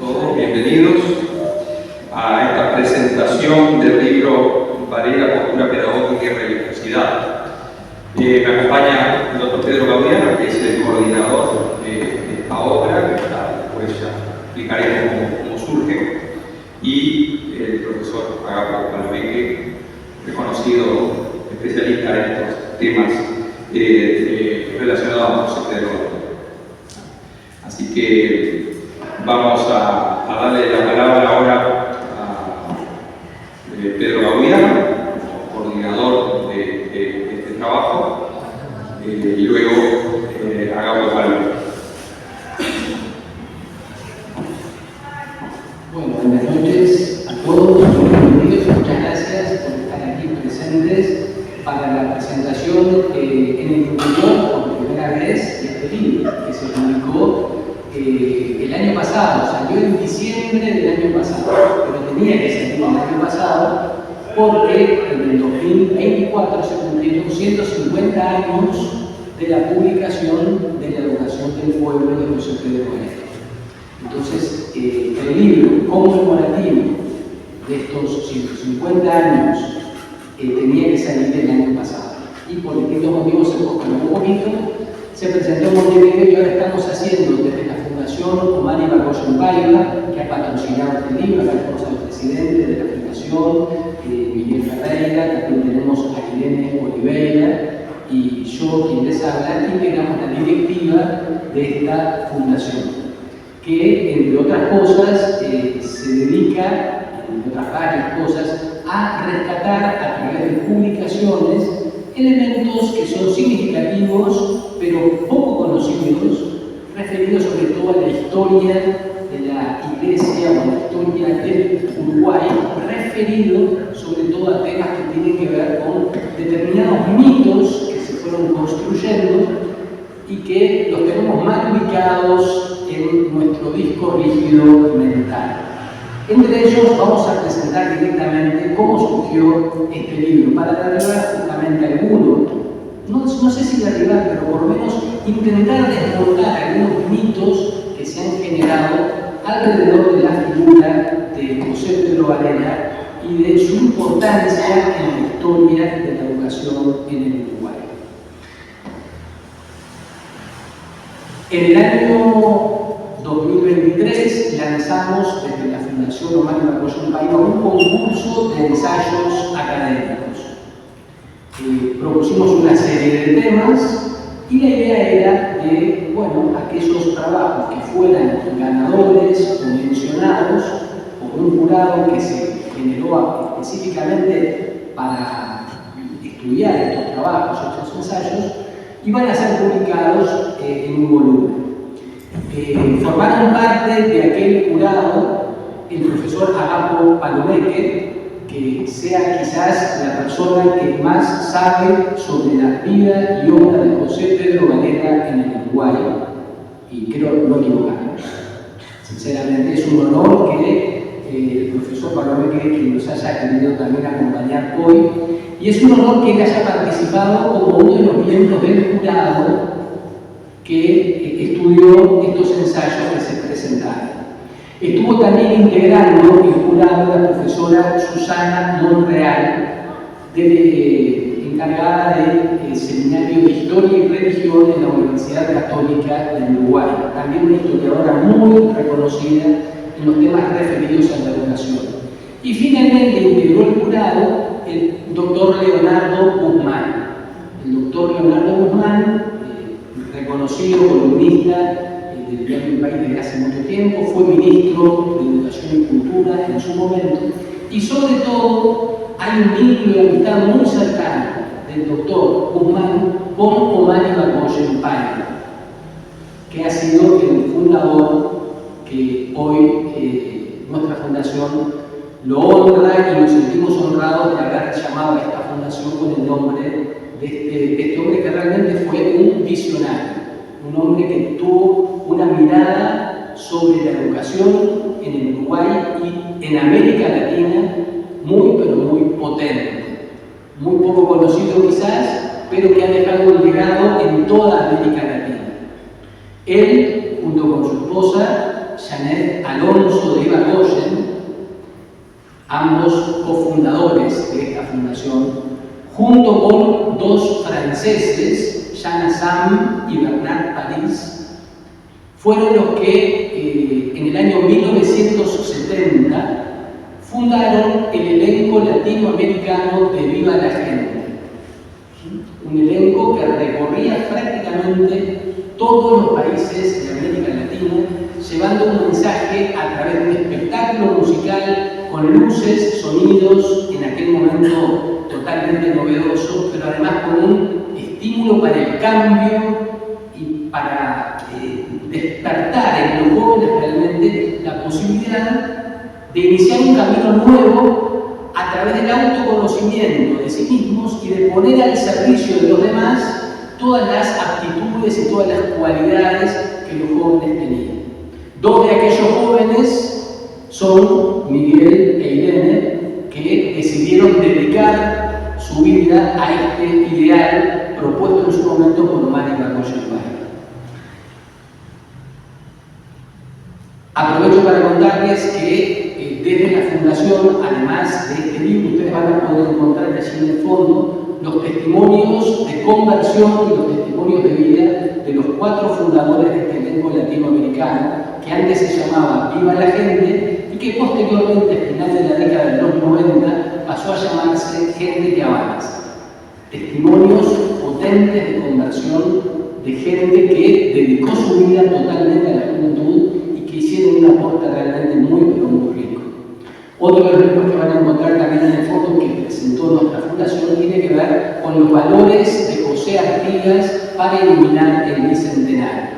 Todos bienvenidos a esta presentación del libro Varela, Postura Pedagógica y Religiosidad. Me acompaña el doctor Pedro Gaudiano, que es el coordinador de esta obra, que después ya explicaremos cómo surge, y el profesor Agapo Palomeque, reconocido especialista en estos temas relacionados con José Pedro Gaudiano. Así que vamos a darle la palabra ahora a Pedro Gaudiano, coordinador de este trabajo, y luego a Agapo Palomeque. Bueno, buenas noches a todos, bienvenidos, muchas gracias por estar aquí presentes para la presentación en el interior por primera vez de este libro que se publicó el año pasado, salió en diciembre del año pasado, pero tenía que salir el año pasado porque en el 2024 se cumplieron 150 años de la publicación de la Educación del Pueblo de José Pedro Gaudiano. Entonces, el libro conmemorativo de estos 150 años tenía que salir el año pasado y por distintos motivos se pospuso un poquito. Se presentó en Montevideo y ahora estamos haciendo desde la Fundación Omar Irigoyen Paiva, que ha patrocinado este libro. Acá tenemos al presidente de la Fundación, Miguel Ferreira, también tenemos a Irene Oliveira y yo, quien les habla, integramos la directiva de esta fundación, que entre otras cosas se dedica, entre otras varias cosas, a rescatar a través de publicaciones elementos que son significativos pero poco conocidos, referidos sobre todo a la historia de la Iglesia o a la historia del Uruguay, referido sobre todo a temas que tienen que ver con determinados mitos que se fueron construyendo y que los tenemos mal ubicados en nuestro disco rígido mental. Entre ellos vamos a presentar directamente cómo surgió este libro, para derribar justamente alguno, no sé si derribar, pero por lo menos intentar desmontar algunos mitos que se han generado alrededor de la figura de José Pedro Varela y de su importancia en la historia de la educación en el Uruguay. En el año 2023 lanzamos desde la Fundación Omar Irigoyen Paiva un concurso de ensayos académicos. Propusimos una serie de temas y la idea era de, bueno, aquellos trabajos que fueran ganadores o mencionados por un jurado que se generó específicamente para estudiar estos trabajos, estos ensayos, iban a ser publicados en un volumen. Formaron parte de aquel jurado el profesor Agapo Palomeque, que sea quizás la persona que más sabe sobre la vida y obra de José Pedro Varela en el Uruguay, y creo no equivocarnos. Sinceramente es un honor que el profesor Palomeque que nos haya querido también acompañar hoy, y es un honor que él haya participado como uno de los miembros del jurado que estudió estos ensayos que se presentaron. Estuvo también integrando el jurado la profesora Susana Monreal, encargada del Seminario de Historia y Religión en la Universidad Católica del Uruguay, también una historiadora muy reconocida en los temas referidos a la educación. Y finalmente integró el jurado el doctor Leonardo Guzmán. El doctor Leonardo Guzmán, reconocido columnista del diario El País desde hace mucho tiempo, fue ministro de Educación y Cultura en su momento, y sobre todo hay un vínculo de amistad muy cercano del doctor Guzmán con Omar Irigoyen Paiva, que ha sido el fundador que hoy nuestra fundación lo honra y nos sentimos honrados de haber llamado a esta fundación fundación con el nombre de este hombre que realmente fue un visionario, un hombre que tuvo una mirada sobre la educación en el Uruguay y en América Latina muy, pero muy potente. Muy poco conocido quizás, pero que ha dejado un legado en toda América Latina. Él, junto con su esposa, Janet Alonso de Irigoyen, ambos cofundadores de esta fundación, junto con dos franceses, Jean Assam y Bernard Paris, fueron los que en el año 1970 fundaron el elenco latinoamericano de Viva la Gente. Un elenco que recorría prácticamente todos los países de América Latina, llevando un mensaje a través de un espectáculo musical con luces, sonidos, en aquel momento totalmente novedoso, pero además con un estímulo para el cambio y para despertar en los jóvenes realmente la posibilidad de iniciar un camino nuevo a través del autoconocimiento de sí mismos y de poner al servicio de los demás todas las aptitudes y todas las cualidades que los jóvenes tenían. Dos de aquellos jóvenes son Miguel e Irene, que decidieron dedicar su vida a este ideal propuesto en su momento por Mario Irigoyen. Aprovecho para contarles que desde la fundación, además de este libro, ustedes van a poder encontrar allí en el fondo los testimonios de conversión y los testimonios de vida de los 4 fundadores de este elenco latinoamericano, que antes se llamaba Viva la Gente y que posteriormente, a finales de la década de los 90, pasó a llamarse Gente que Avanza. Testimonios potentes de conversión de gente que dedicó su vida totalmente a la juventud y que hicieron un aporte realmente muy, pero muy rico. Otro de los libros que van a encontrar también en el fondo que presentó nuestra fundación tiene que ver con los valores de José Artigas para iluminar el bicentenario.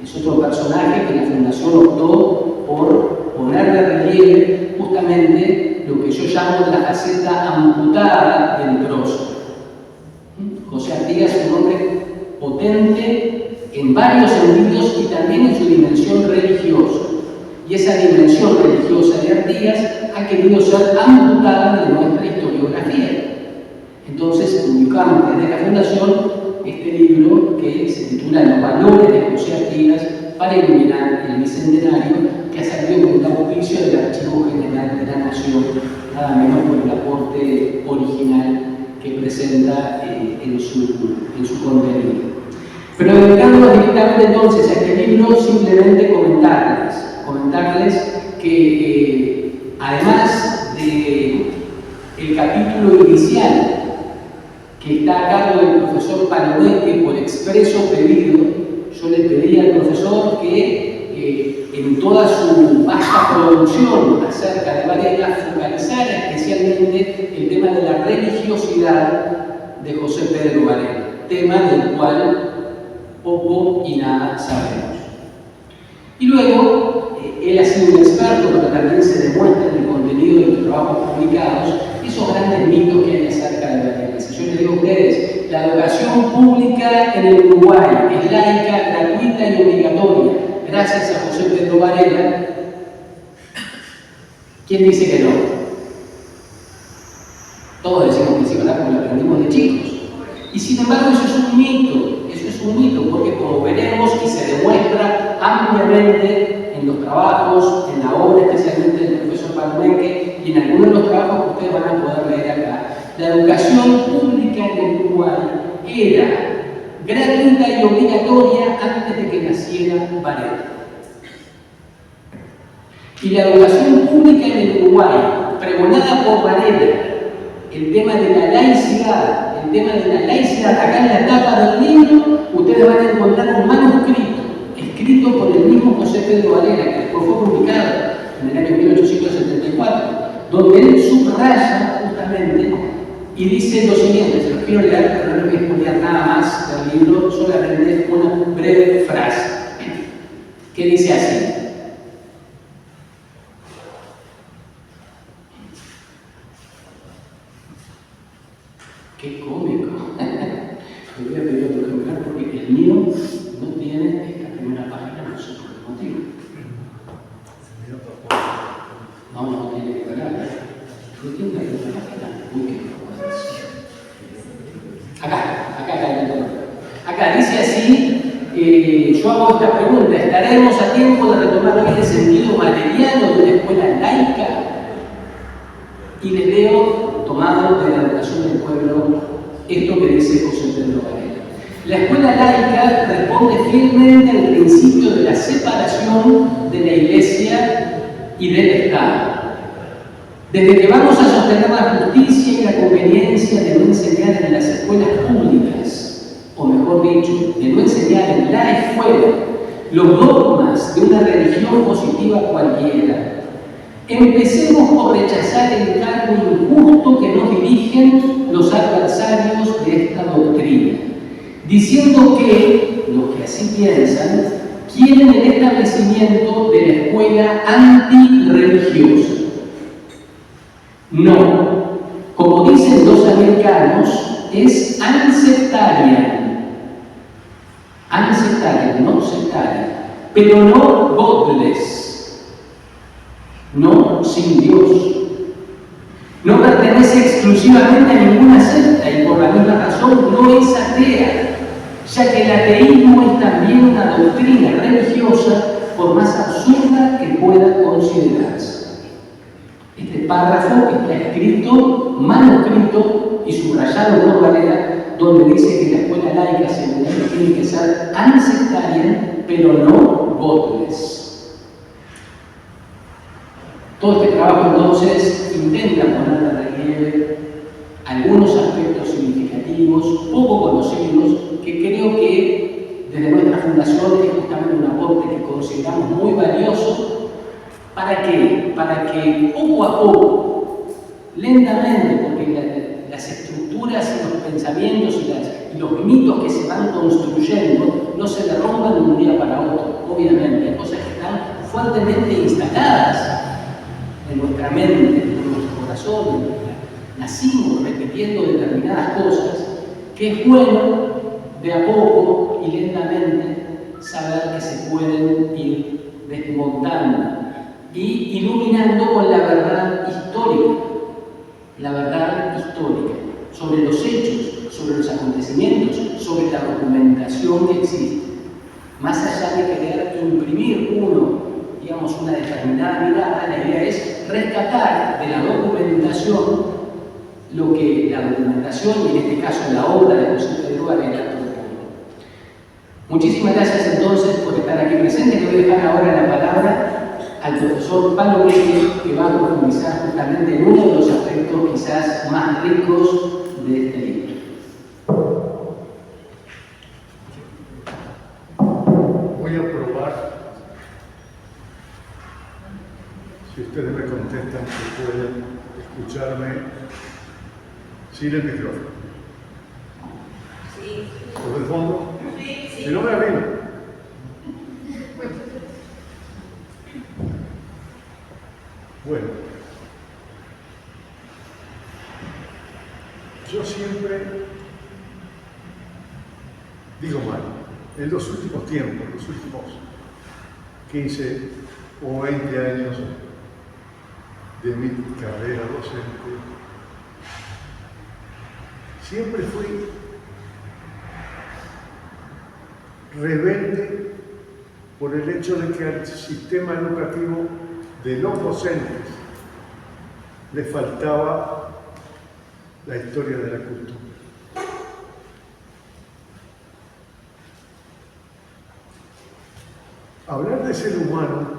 Es otro personaje que la fundación optó por poner de relieve justamente lo que yo llamo la faceta amputada del prócer. José Artigas es un hombre potente en varios sentidos y también en su dimensión religiosa. Y esa dimensión religiosa de Artigas ha querido ser amputada de nuestra historiografía. Entonces publicamos desde la Fundación este libro que se titula Los valores de José Artigas para iluminar el bicentenario, que ha salido con el auspicio del Archivo General de la Nación, nada menos por el aporte original que presenta en su contenido. Pero dedicándonos directamente entonces a este libro, simplemente comentarles que además del capítulo inicial que está a cargo del profesor Palomeque por expreso pedido, yo le pedí al profesor que en toda su vasta producción acerca de Varela focalizara especialmente el tema de la religiosidad de José Pedro Varela, tema del cual poco y nada sabemos. Y luego, él ha sido un experto, pero también se demuestra en el contenido de los trabajos publicados, esos grandes mitos que hay acerca de la iglesia. Yo les digo a ustedes, la educación pública en el Uruguay es laica, gratuita y obligatoria, gracias a José Pedro Varela. ¿Quién dice que no? Todos decimos que sí, ¿verdad? Porque lo aprendimos de chicos. Y sin embargo, eso es un mito, porque como veremos y se demuestra ampliamente en los trabajos, en la obra especialmente del profesor Palomeque y en algunos de los trabajos que ustedes van a poder leer acá, la educación pública en el Uruguay era gratuita y obligatoria antes de que naciera Varela. Y la educación pública en el Uruguay, pregonada por Varela, el tema de la laicidad, acá en la tapa del libro, ustedes van a encontrar un manuscrito escrito por el mismo José Pedro Varela, que después fue publicado en el año 1874, donde él subraya justamente y dice lo siguiente, se los quiero leer, pero no les voy a explicar nada más del libro, solamente una breve frase, que dice así: Qué cómico. Le voy a pedir otro ejemplar porque el mío no tiene esta primera página, no sé por qué motivo. No tiene que pagar. No tiene la primera página. Uy, qué acá dice así, yo hago esta pregunta: ¿estaremos a tiempo de retomar hoy el sentido materiano de una escuela laica? Y les leo, tomado de la Educación del Pueblo, esto que dice José Pedro Varela. La escuela laica responde firmemente al principio de la separación de la Iglesia y del Estado. Desde que vamos a sostener la justicia y la conveniencia de no enseñar en las escuelas públicas, o mejor dicho, de no enseñar en la escuela los dogmas de una religión positiva cualquiera, empecemos por rechazar el cargo injusto que nos dirigen los adversarios de esta doctrina, diciendo que los que así piensan quieren el establecimiento de la escuela antirreligiosa. No, como dicen los americanos, es unsectarian, no sectarian, pero no godless, no sin Dios. No pertenece exclusivamente a ninguna secta y por la misma razón no es atea, ya que el ateísmo es también una doctrina religiosa, por más absurda que pueda considerarse. Este párrafo está escrito, manuscrito y subrayado por Varela, donde dice que la escuela laica, según él, tiene que ser unsectarian, pero no godless. Todo este trabajo, entonces, intenta poner de relieve algunos aspectos significativos, poco conocidos, que creo que desde nuestra fundación es justamente un aporte que consideramos muy valioso. ¿Para qué? Para que poco a poco, lentamente, porque las estructuras y los pensamientos y los mitos que se van construyendo no se derrumban de un día para otro, obviamente. Hay cosas que están fuertemente instaladas en nuestra mente, en nuestro corazón. Nacimos repitiendo determinadas cosas, que es bueno de a poco y lentamente saber que se pueden ir desmontando y iluminando con la verdad histórica, sobre los hechos, sobre los acontecimientos, sobre la documentación que existe. Más allá de querer imprimir una determinada mirada, la idea es rescatar de la documentación lo que la documentación, y en este caso la obra de José Pedro Varela, propone. Muchísimas gracias entonces por estar aquí presente. Le voy a dejar ahora la palabra al profesor Pablo Meque, que va a profundizar justamente en uno de los aspectos quizás más ricos de este libro. Voy a probar, si ustedes me contestan que pueden escucharme sin el micrófono. Sí. ¿Por el fondo? Sí. Si no me avino. Bueno, yo siempre digo mal, en los últimos tiempos, los últimos 15 o 20 años de mi carrera docente, siempre fui rebelde por el hecho de que al sistema educativo de los docentes le faltaba la historia de la cultura. Hablar de ser humano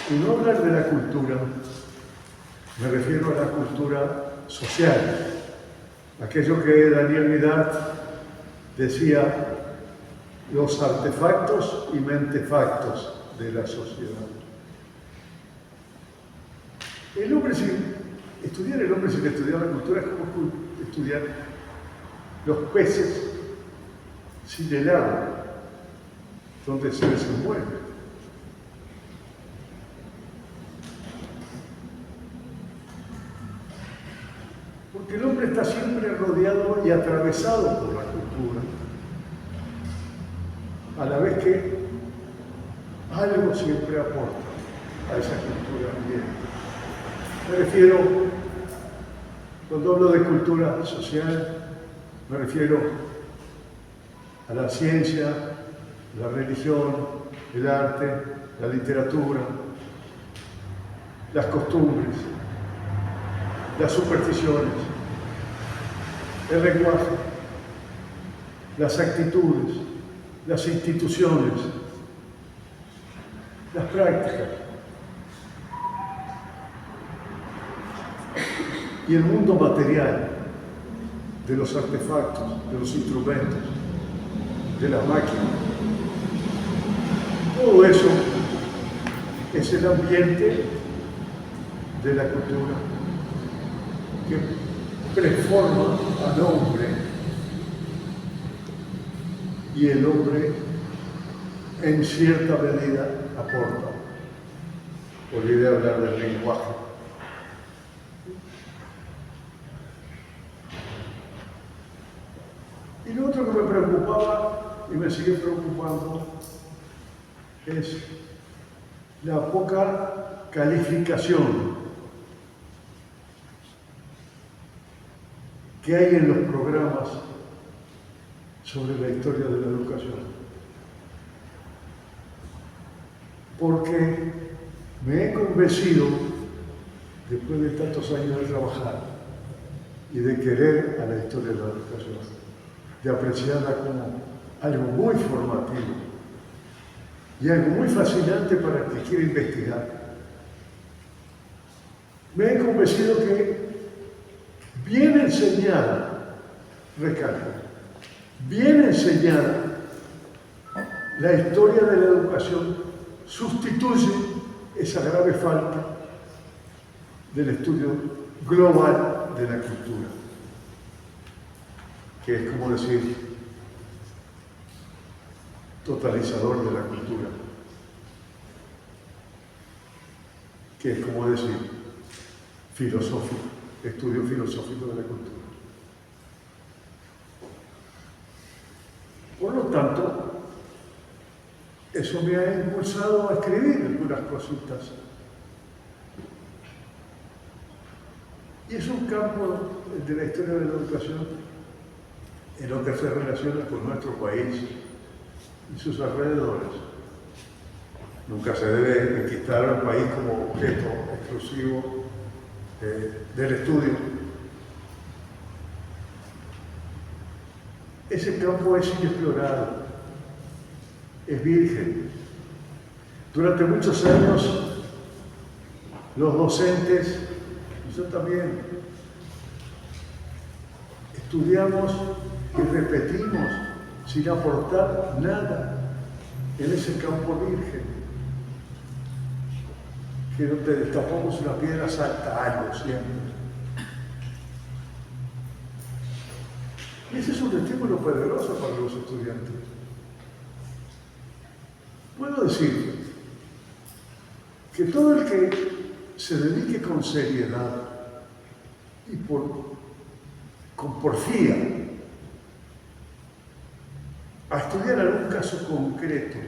y no hablar de la cultura, me refiero a la cultura social, aquello que Daniel Vidal decía, los artefactos y mentefactos de la sociedad. Estudiar el hombre sin estudiar la cultura es como estudiar los peces sin el agua, donde se desenvuelve. Porque el hombre está siempre rodeado y atravesado por la cultura, a la vez que algo siempre aporta a esa cultura bien. Me refiero, cuando hablo de cultura social, me refiero a la ciencia, la religión, el arte, la literatura, las costumbres, las supersticiones, el lenguaje, las actitudes, las instituciones, las prácticas y el mundo material de los artefactos, de los instrumentos, de las máquinas. Todo eso es el ambiente de la cultura que preforma al hombre y el hombre en cierta medida aporta. Olvidé hablar del lenguaje. Y lo otro que me preocupaba y me sigue preocupando es la poca calificación que hay en los programas sobre la historia de la educación. Porque me he convencido, después de tantos años de trabajar y de querer a la historia de la educación, de apreciarla como algo muy formativo y algo muy fascinante para el que quiere investigar. Me he convencido que bien enseñada, recalco, bien enseñada, la historia de la educación sustituye esa grave falta del estudio global de la cultura, que es como decir totalizador de la cultura, que es como decir filosófico, estudio filosófico de la cultura. Por lo tanto, eso me ha impulsado a escribir algunas cositas. Y es un campo de la historia de la educación en lo que se relaciona con nuestro país y sus alrededores. Nunca se debe enquistar al país como objeto exclusivo del estudio. Ese campo es inexplorado, es virgen. Durante muchos años, los docentes, y yo también, estudiamos y repetimos sin aportar nada en ese campo virgen, que donde destapamos una piedra salta algo siempre. Y ese es un estímulo poderoso para los estudiantes. Puedo decir que todo el que se dedique con seriedad y con porfía a estudiar algún caso concreto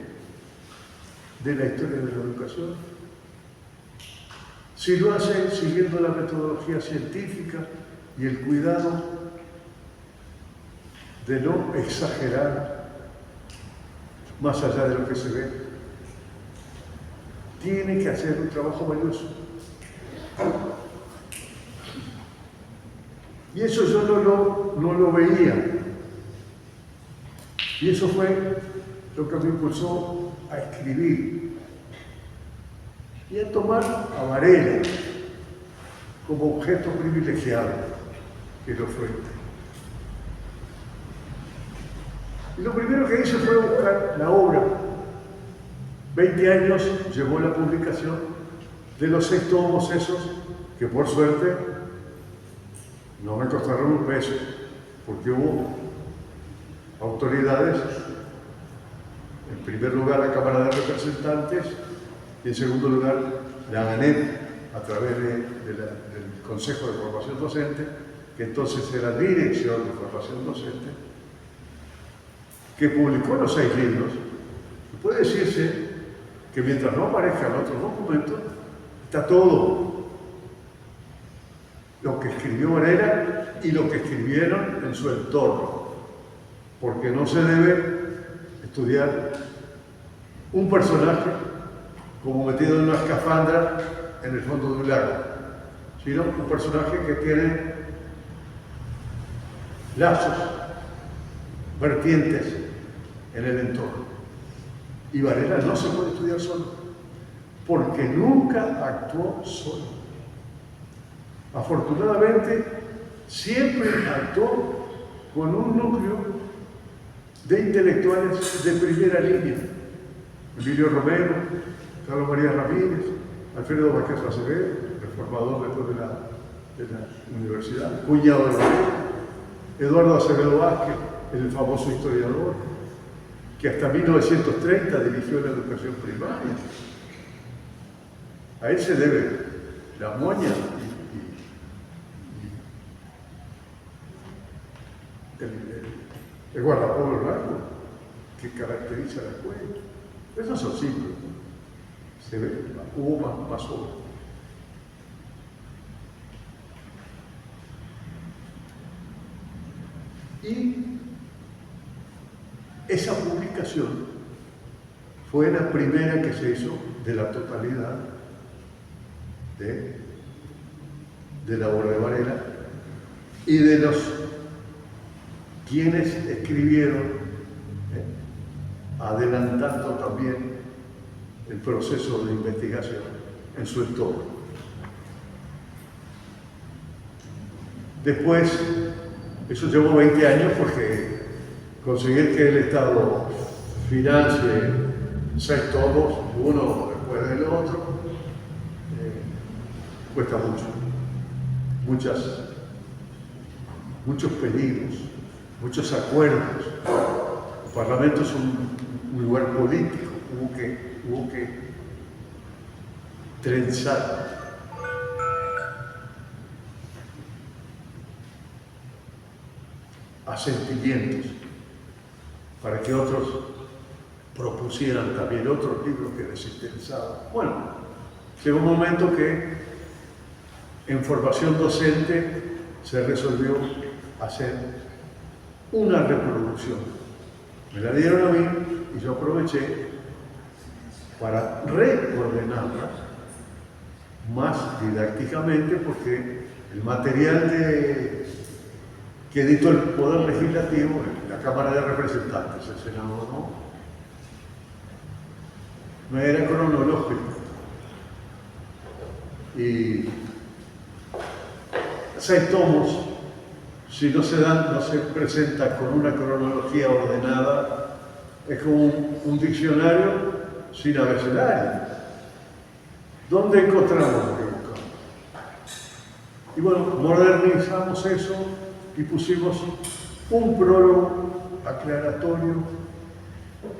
de la historia de la educación, si lo hace siguiendo la metodología científica y el cuidado de no exagerar más allá de lo que se ve, tiene que hacer un trabajo valioso. Y eso yo no lo veía. Y eso fue lo que me impulsó a escribir y a tomar a Varela como objeto privilegiado, que lo fue. Y lo primero que hice fue buscar la obra. 20 años llevó la publicación de los 6 tomos esos, que por suerte no me costaron un peso, porque hubo autoridades, en primer lugar la Cámara de Representantes y en segundo lugar la ANEP, a través del Consejo de Formación Docente, que entonces era Dirección de Formación Docente, que publicó los 6 libros. Puede decirse que mientras no aparezcan otros documentos, está todo lo que escribió Varela y lo que escribieron en su entorno, porque no se debe estudiar un personaje como metido en una escafandra en el fondo de un lago, sino un personaje que tiene lazos, vertientes en el entorno. Y Varela no se puede estudiar solo, porque nunca actuó solo. Afortunadamente, siempre actuó con un núcleo de intelectuales de primera línea. Emilio Romero, Carlos María Ramírez, Alfredo Vázquez Acevedo, el formador después de la universidad, cuñado de Varela, Eduardo Acevedo Vázquez, el famoso historiador, que hasta 1930 dirigió la educación primaria. A él se debe la moña el guardapolvo blanco que caracteriza la escuela. Esos son simples, ¿no? Se ve, hubo más obras. Y esa publicación fue la primera que se hizo de la totalidad de la obra de Varela y de los quienes escribieron, adelantando también el proceso de investigación en su entorno. Después, eso llevó 20 años porque conseguir que el Estado financie 6 tomos, uno después del otro, cuesta mucho. Muchos peligros, muchos acuerdos. El Parlamento es un lugar político, hubo que trenzar. Asentimientos para que otros propusieran también otros libros que les interesaban. Bueno, llegó un momento que en formación docente se resolvió hacer una reproducción. Me la dieron a mí y yo aproveché para reordenarla más didácticamente porque el material que editó el Poder Legislativo, la Cámara de Representantes, el Senado no era cronológico. Y 6 tomos, si no se presentan con una cronología ordenada, es como un diccionario sin abecedario. ¿Dónde encontramos lo que buscamos? Y bueno, modernizamos eso y pusimos un prólogo aclaratorio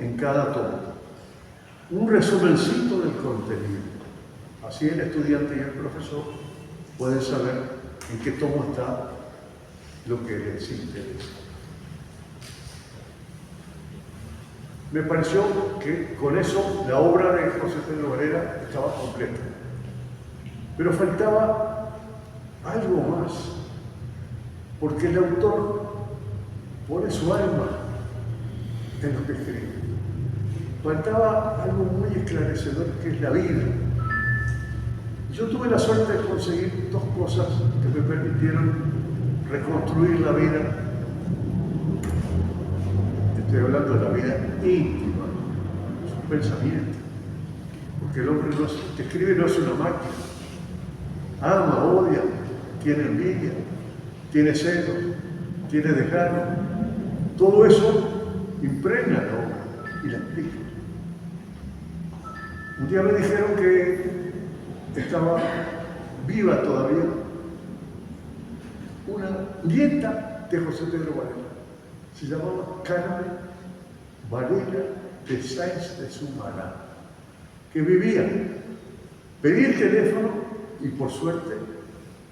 en cada tomo, un resumencito del contenido. Así el estudiante y el profesor pueden saber en qué tomo está lo que les interesa. Me pareció que con eso la obra de José Pedro Varela estaba completa, pero faltaba algo más, porque el autor pone su alma en lo que escribe. Faltaba algo muy esclarecedor, que es la vida. Yo tuve la suerte de conseguir 2 cosas que me permitieron reconstruir la vida. Estoy hablando de la vida íntima, su pensamiento. Porque el hombre que escribe no es una máquina. Ama, odia, tiene envidia, tiene celos, tiene desgano. Todo eso impregna la obra y la explica. Un día me dijeron que estaba viva todavía una nieta de José Pedro Varela. Se llamaba Carmen Varela de Sáenz de Zumalá, que vivía. Pedí el teléfono y por suerte,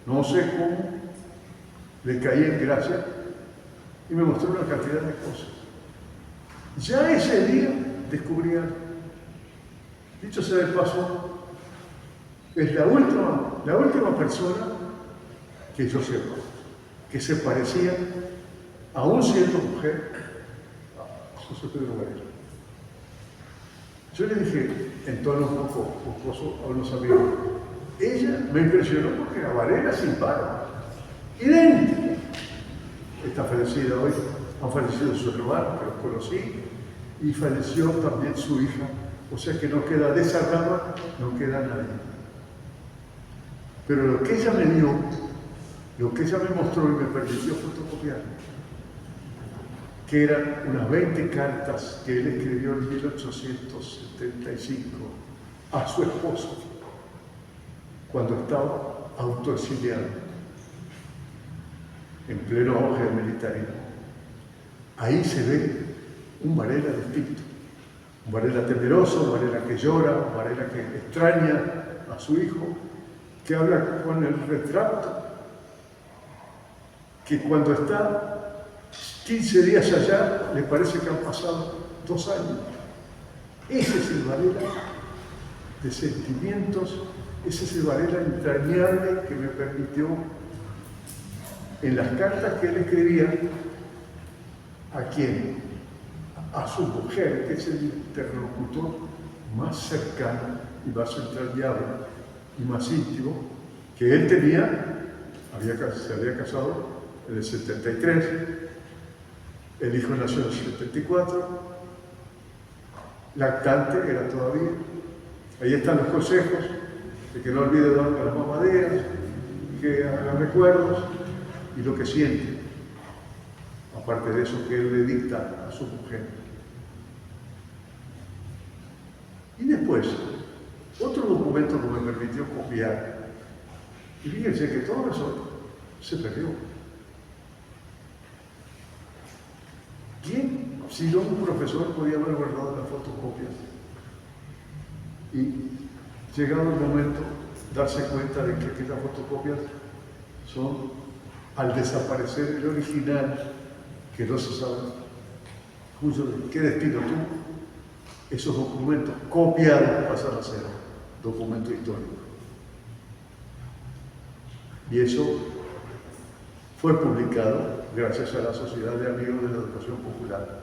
no sé cómo, le caí en gracia y me mostró una cantidad de cosas. Ya ese día descubrí algo. Dicho sea de paso, es la última persona que yo sepa que se parecía, aún siendo mujer, a José Pedro Varela. Yo le dije, en tono un poco jocoso a unos amigos, ella me impresionó porque era Varela sin barba, idéntica. Está fallecida hoy, han fallecido sus hermanos, que los conocí, y falleció también su hija, o sea que no queda de esa rama, no queda nadie. Pero lo que ella me dio, lo que ella me mostró y me permitió fotocopiar, que eran unas 20 cartas que él escribió en 1875 a su esposo, cuando estaba autoexiliado, en pleno auge del militarismo. Ahí se ve un Varela distinto, un Varela temeroso, un Varela que llora, un Varela que extraña a su hijo, que habla con el retrato, que cuando está 15 días allá le parece que han pasado 2 años. Ese es el Varela de sentimientos, ese es el Varela entrañable que me permitió, en las cartas que él escribía, ¿a quién? A su mujer, que es el interlocutor más cercano y más entrañable y más íntimo que él tenía. Se había casado en el 73, el hijo nació en el 74, lactante era todavía. Ahí están los consejos de que no olvide dar a las mamaderas, que haga recuerdos y lo que siente, aparte de eso que él le dicta a su mujer. Y después, otro documento que me permitió copiar, y fíjense que todo eso se perdió. ¿Quién, si no un profesor, podía haber guardado las fotocopias? Y llegado el momento, darse cuenta de que aquellas fotocopias son, al desaparecer el original, que no se sabe qué destino tuvo, esos documentos copiados pasan a ser documentos históricos. Y eso fue publicado gracias a la Sociedad de Amigos de la Educación Popular,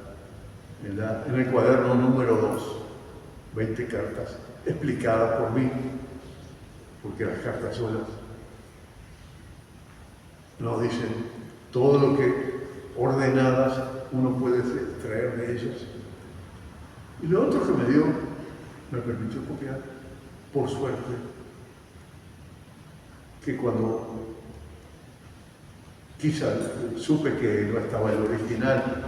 en el cuaderno número 2, 20 cartas, explicadas por mí, porque las cartas solas nos dicen todo lo que ordenadas uno puede extraer de ellas. Y lo otro que me dio, me permitió copiar, por suerte, que cuando quizá supe que no estaba el original,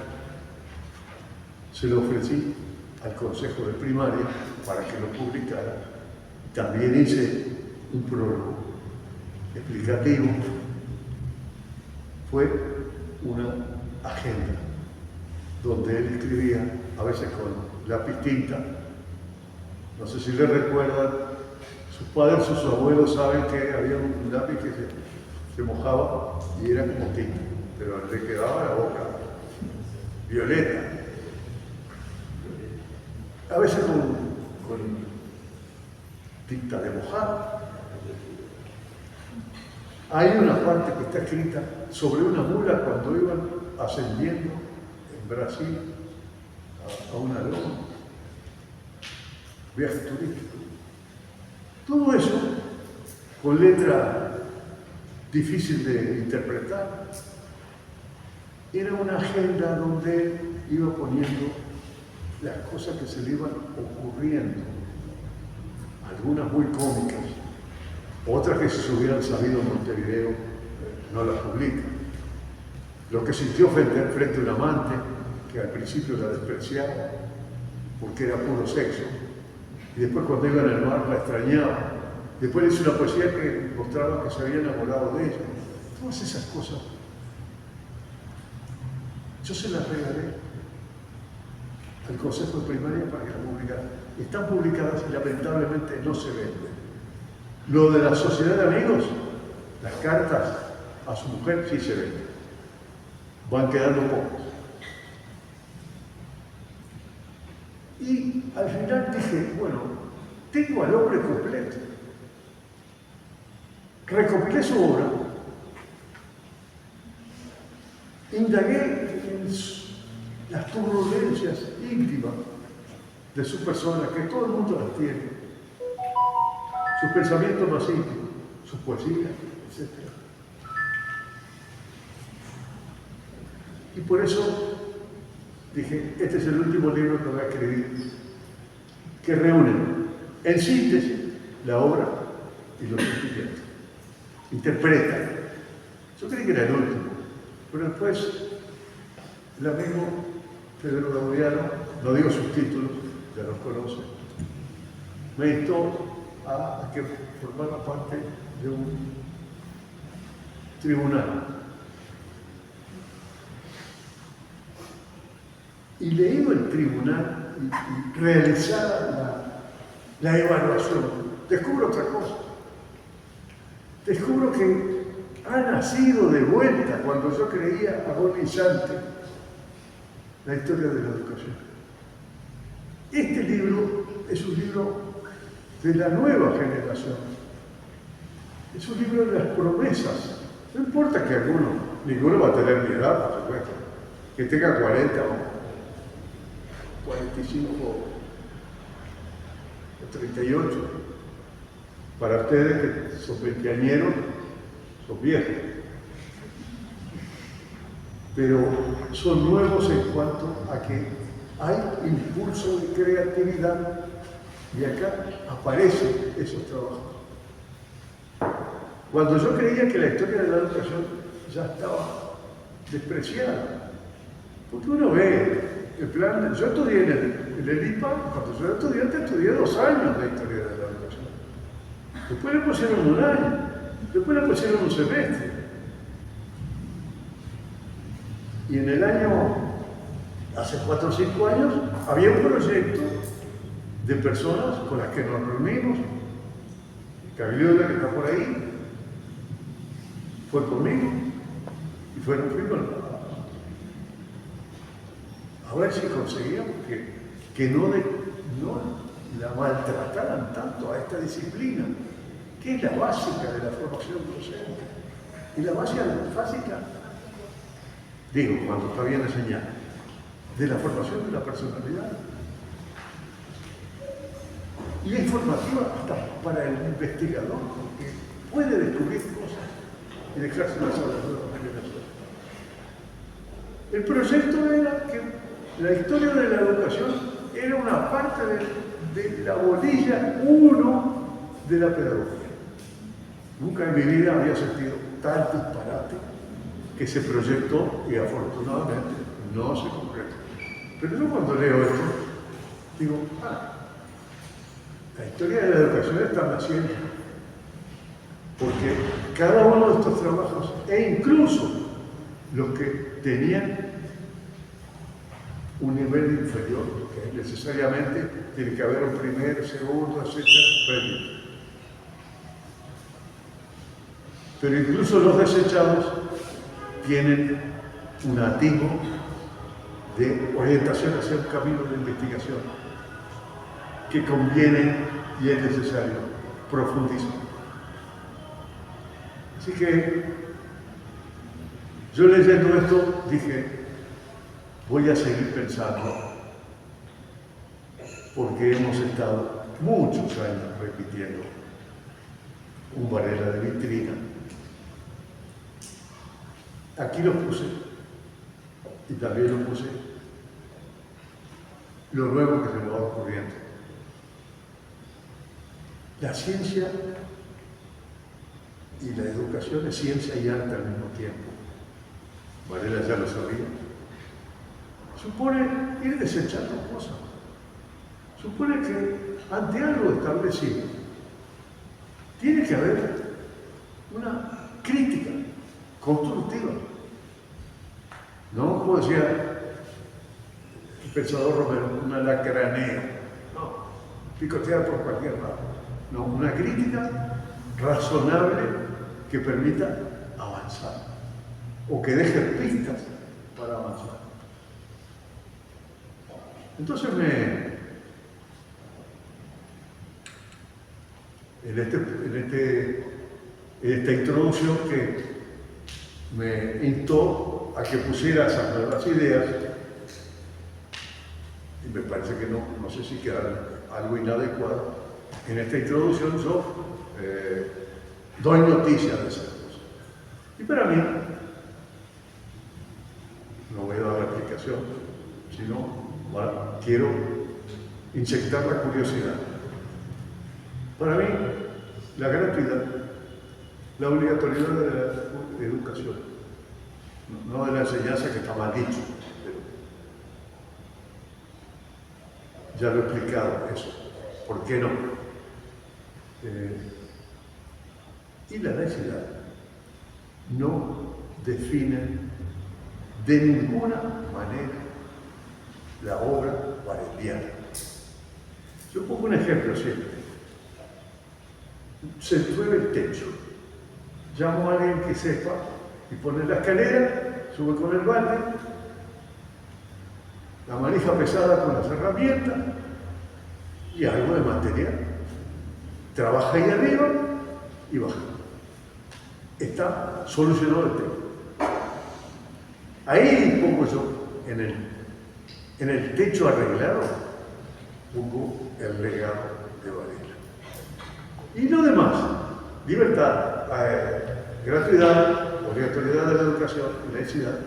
se lo ofrecí al Consejo de Primaria para que lo publicara. También hice un prólogo explicativo. Fue una agenda donde él escribía, a veces con lápiz tinta. No sé si le recuerdan, sus padres, sus abuelos saben que había un lápiz que se mojaba y era como tinta, pero le quedaba la boca violeta. A veces con tinta de mojar. Hay una parte que está escrita sobre una mula cuando iban ascendiendo en Brasil a una loma. Viaje turístico. Todo eso con letra difícil de interpretar. Era una agenda donde iba poniendo las cosas que se le iban ocurriendo, algunas muy cómicas, otras que si se hubieran sabido en Montevideo no las publica. Lo que sintió frente a un amante, que al principio la despreciaba porque era puro sexo, y después cuando iba en el mar la extrañaba. Después le hizo una poesía que mostraba que se había enamorado de ella. Todas esas cosas yo se las regalé al Consejo de Primaria para que las publicara. Están publicadas y lamentablemente no se venden. Lo de la Sociedad de Amigos, las cartas, a su mujer sí se vende. Van quedando pocos. Y al final dije, bueno, tengo al hombre completo. Recopilé su obra, indagué en las turbulencias íntimas de su persona, que todo el mundo las tiene, sus pensamientos más íntimos, su poesía, etc. Y por eso dije, este es el último libro que voy a escribir, que reúne, en síntesis, la obra y los sentimientos. Interpreta. Yo creí que era el último, pero después el amigo Pedro Gaudiano, no digo sus títulos, ya los conoce, me instó a que formara parte de un tribunal. Y leído el tribunal y realizada la evaluación, descubro otra cosa. Descubro que ha nacido de vuelta, cuando yo creía agonizante, la historia de la educación. Este libro es un libro de la nueva generación. Es un libro de las promesas. No importa que ninguno va a tener mi edad, por supuesto, que tenga 40 o 45 o 38. Para ustedes que son veinteañeros, son viejos. Pero son nuevos en cuanto a que hay impulso de creatividad y acá aparecen esos trabajos. Cuando yo creía que la historia de la educación ya estaba despreciada, porque uno ve el plan, yo estudié en el IPA, cuando yo era estudiante estudié 2 años de historia de la educación. Después le pusieron 1 año, después le pusieron 1 semestre. Y en el año, hace 4 o 5 años, había un proyecto de personas con las que nos reunimos. Cabildo, que está por ahí, fue conmigo y fuimos a ver si conseguíamos que no la maltrataran tanto a esta disciplina, que es la básica de la formación docente. Y la básica, digo, cuando está bien enseñada, de la formación de la personalidad. Y es formativa hasta para el investigador, porque puede descubrir cosas y dejárselas a las nuevas generaciones. El proyecto era que la historia de la educación era una parte de la bolilla 1 de la pedagogía. Nunca en mi vida había sentido tal disparate que se proyectó y afortunadamente no se concretó. Pero yo cuando leo esto, digo, la historia de la educación está naciendo, porque cada uno de estos trabajos, e incluso los que tenían un nivel inferior, que necesariamente tiene que haber un primero, segundo, etc., premio. Pero incluso los desechados tienen un atisbo de orientación hacia un camino de investigación que conviene y es necesario profundizar. Así que yo leyendo esto dije, voy a seguir pensando, porque hemos estado muchos años repitiendo un Varela de vitrina. Aquí lo puse, y también lo puse, lo nuevo que se me va ocurriendo. La ciencia y la educación es ciencia y arte al mismo tiempo. Varela ya lo sabía. Supone ir desechando cosas. Supone que ante algo establecido tiene que haber una crítica constructiva. No, como decía el pensador Romero, una lacranea. No, picotear por cualquier lado. No, una crítica razonable que permita avanzar. o que deje pistas para avanzar. Entonces en esta introducción que me instó a que pusiera esas nuevas ideas, y me parece que no sé si queda algo inadecuado, en esta introducción yo doy noticias de esas cosas. Y para mí, no voy a dar la explicación, sino quiero inyectar la curiosidad. Para mí, la gratuidad, la obligatoriedad de la educación, no de la enseñanza, que está mal dicho, pero ya lo he explicado eso. ¿Por qué no? Y la laicidad no define de ninguna manera la obra bareliana. Yo pongo un ejemplo siempre. Se llueve el techo. Llamo a alguien que sepa y pone la escalera, sube con el balde, la manija pesada con las herramientas y algo de material. Trabaja ahí arriba y baja. Está solucionado el tema. Ahí pongo yo, en el techo arreglado, pongo el legado de Varela. Y lo demás, libertad, gratuidad, obligatoriedad de la educación y laicidad,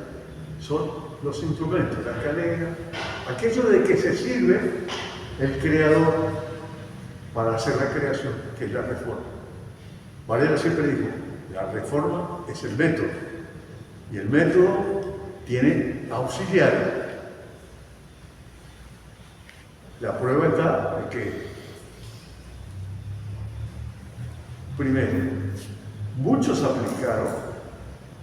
son los instrumentos, la escalera, aquello de que se sirve el creador para hacer la creación, que es la reforma. Varela siempre dijo, la reforma es el método, y el método tiene auxiliares. La prueba está en que, primero, muchos aplicaron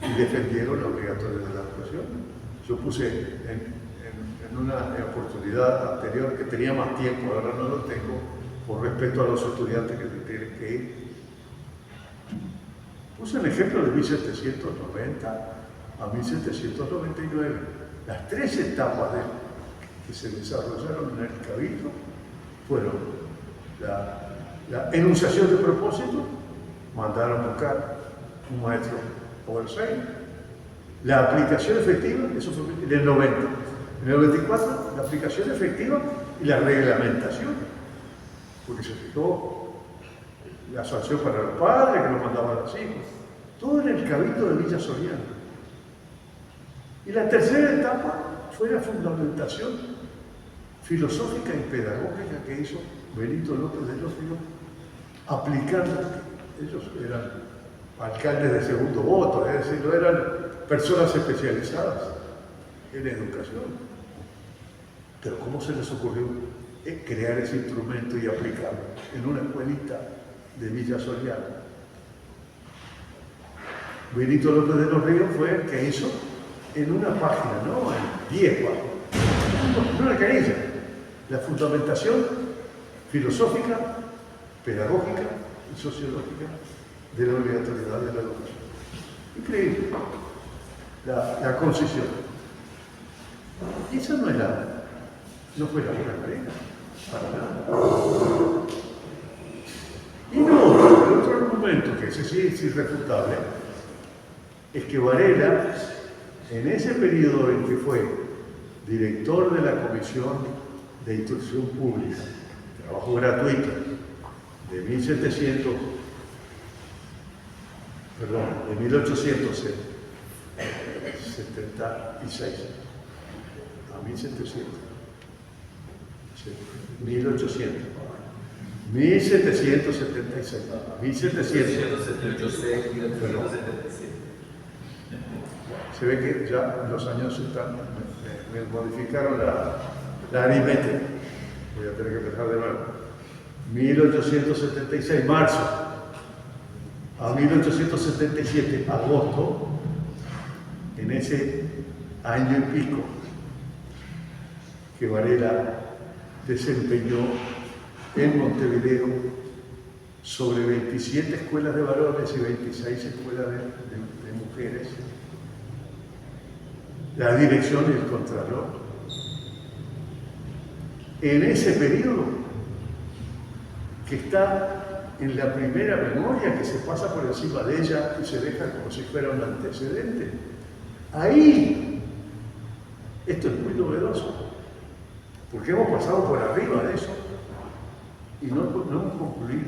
y defendieron la obligatoriedad de la educación. Yo puse en una oportunidad anterior que tenía más tiempo, ahora no lo tengo, por respeto a los estudiantes que tienen que ir. Puse un ejemplo de 1790 a 1799. Las tres etapas que se desarrollaron en el Cabildo fueron la enunciación de propósito, mandaron a buscar un maestro Oberstein, la aplicación efectiva, eso fue en el 90. En el 94, la aplicación efectiva y la reglamentación, porque se fijó la sanción para los padres que lo mandaban a los hijos, todo en el Cabildo de Villa Soriano. Y la tercera etapa fue la fundamentación filosófica y pedagógica que hizo Benito López de los Ríos, aplicando, ellos eran alcaldes de segundo voto, es decir, no eran personas especializadas en educación. Pero ¿cómo se les ocurrió crear ese instrumento y aplicarlo en una escuelita de Villa Soriano? Benito López de los Ríos fue el que hizo en una página, no en 10 páginas, no una canilla, la fundamentación filosófica, pedagógica y sociológica de la obligatoriedad de la educación. Increíble, la concisión. Y esa no fue la buena manera, para nada. Y no, el otro argumento, que ese sí es irrefutable, es que Varela, en ese periodo en que fue director de la Comisión de Instrucción Pública, trabajo gratuito, de 1876 a 1776, 1776 a 1776, se ve que ya los años me modificaron la aritmética. Voy a tener que empezar de nuevo. 1876, marzo, a 1877, agosto, en ese año y pico que Varela desempeñó en Montevideo sobre 27 escuelas de varones y 26 escuelas de mujeres, la dirección y el contralor. En ese periodo, que está en la primera memoria, que se pasa por encima de ella y se deja como si fuera un antecedente, ahí, esto es muy novedoso, porque hemos pasado por arriba de eso y no hemos concluido.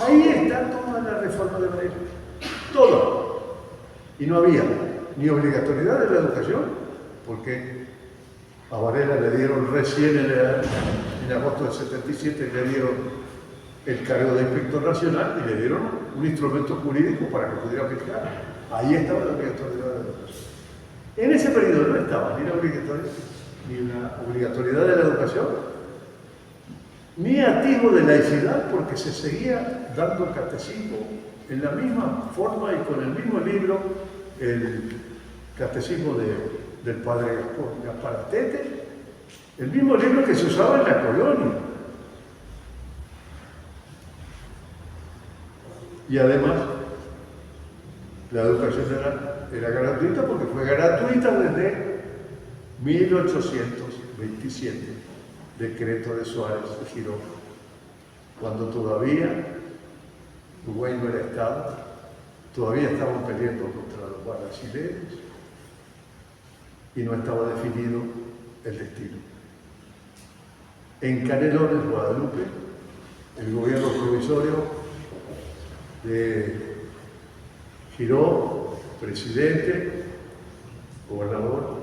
Ahí está toda la reforma de Varela, toda. Y no había ni obligatoriedad de la educación, porque a Varela le dieron recién en agosto del 77, le dieron el cargo de inspector nacional y le dieron un instrumento jurídico para que pudiera aplicar. Ahí estaba la obligatoriedad de la educación. En ese periodo no estaba ni la obligatoriedad de la educación, ni atisbo de laicidad, porque se seguía dando el catecismo en la misma forma y con el mismo libro, el catecismo del padre Gaspar Astete, el mismo libro que se usaba en la colonia. Y además, la educación era gratuita, porque fue gratuita desde 1827, decreto de Suárez de Girón, cuando todavía Uruguay no era Estado, todavía estaban peleando contra los brasileños y no estaba definido el destino. En Canelones, Guadalupe, el gobierno provisorio de Girón, presidente, gobernador,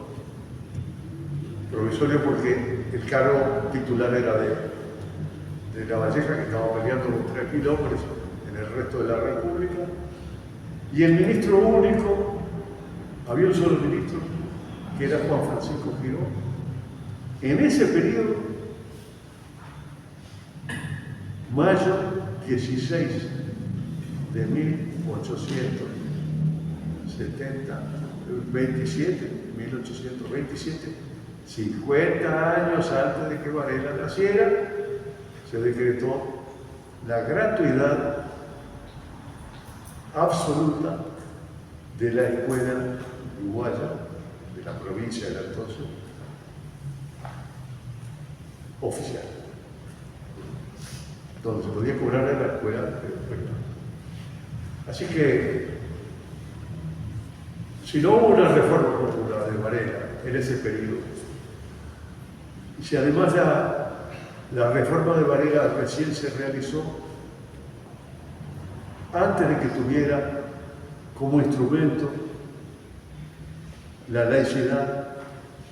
provisorio porque el cargo titular era de La Valleja, que estaba peleando contra 3.000 hombres en el resto de la República, y el ministro único, había un solo ministro, que era Juan Francisco Girón. En ese periodo, mayo 16 de 1827, 50 años antes de que Varela naciera, se decretó la gratuidad absoluta de la escuela uruguaya, de la provincia de la entonces, oficial, donde se podía cobrar en la escuela de después. Así que, si no hubo una reforma popular de Varela en ese periodo, y si además la reforma de Varela recién se realizó antes de que tuviera como instrumento la laicidad,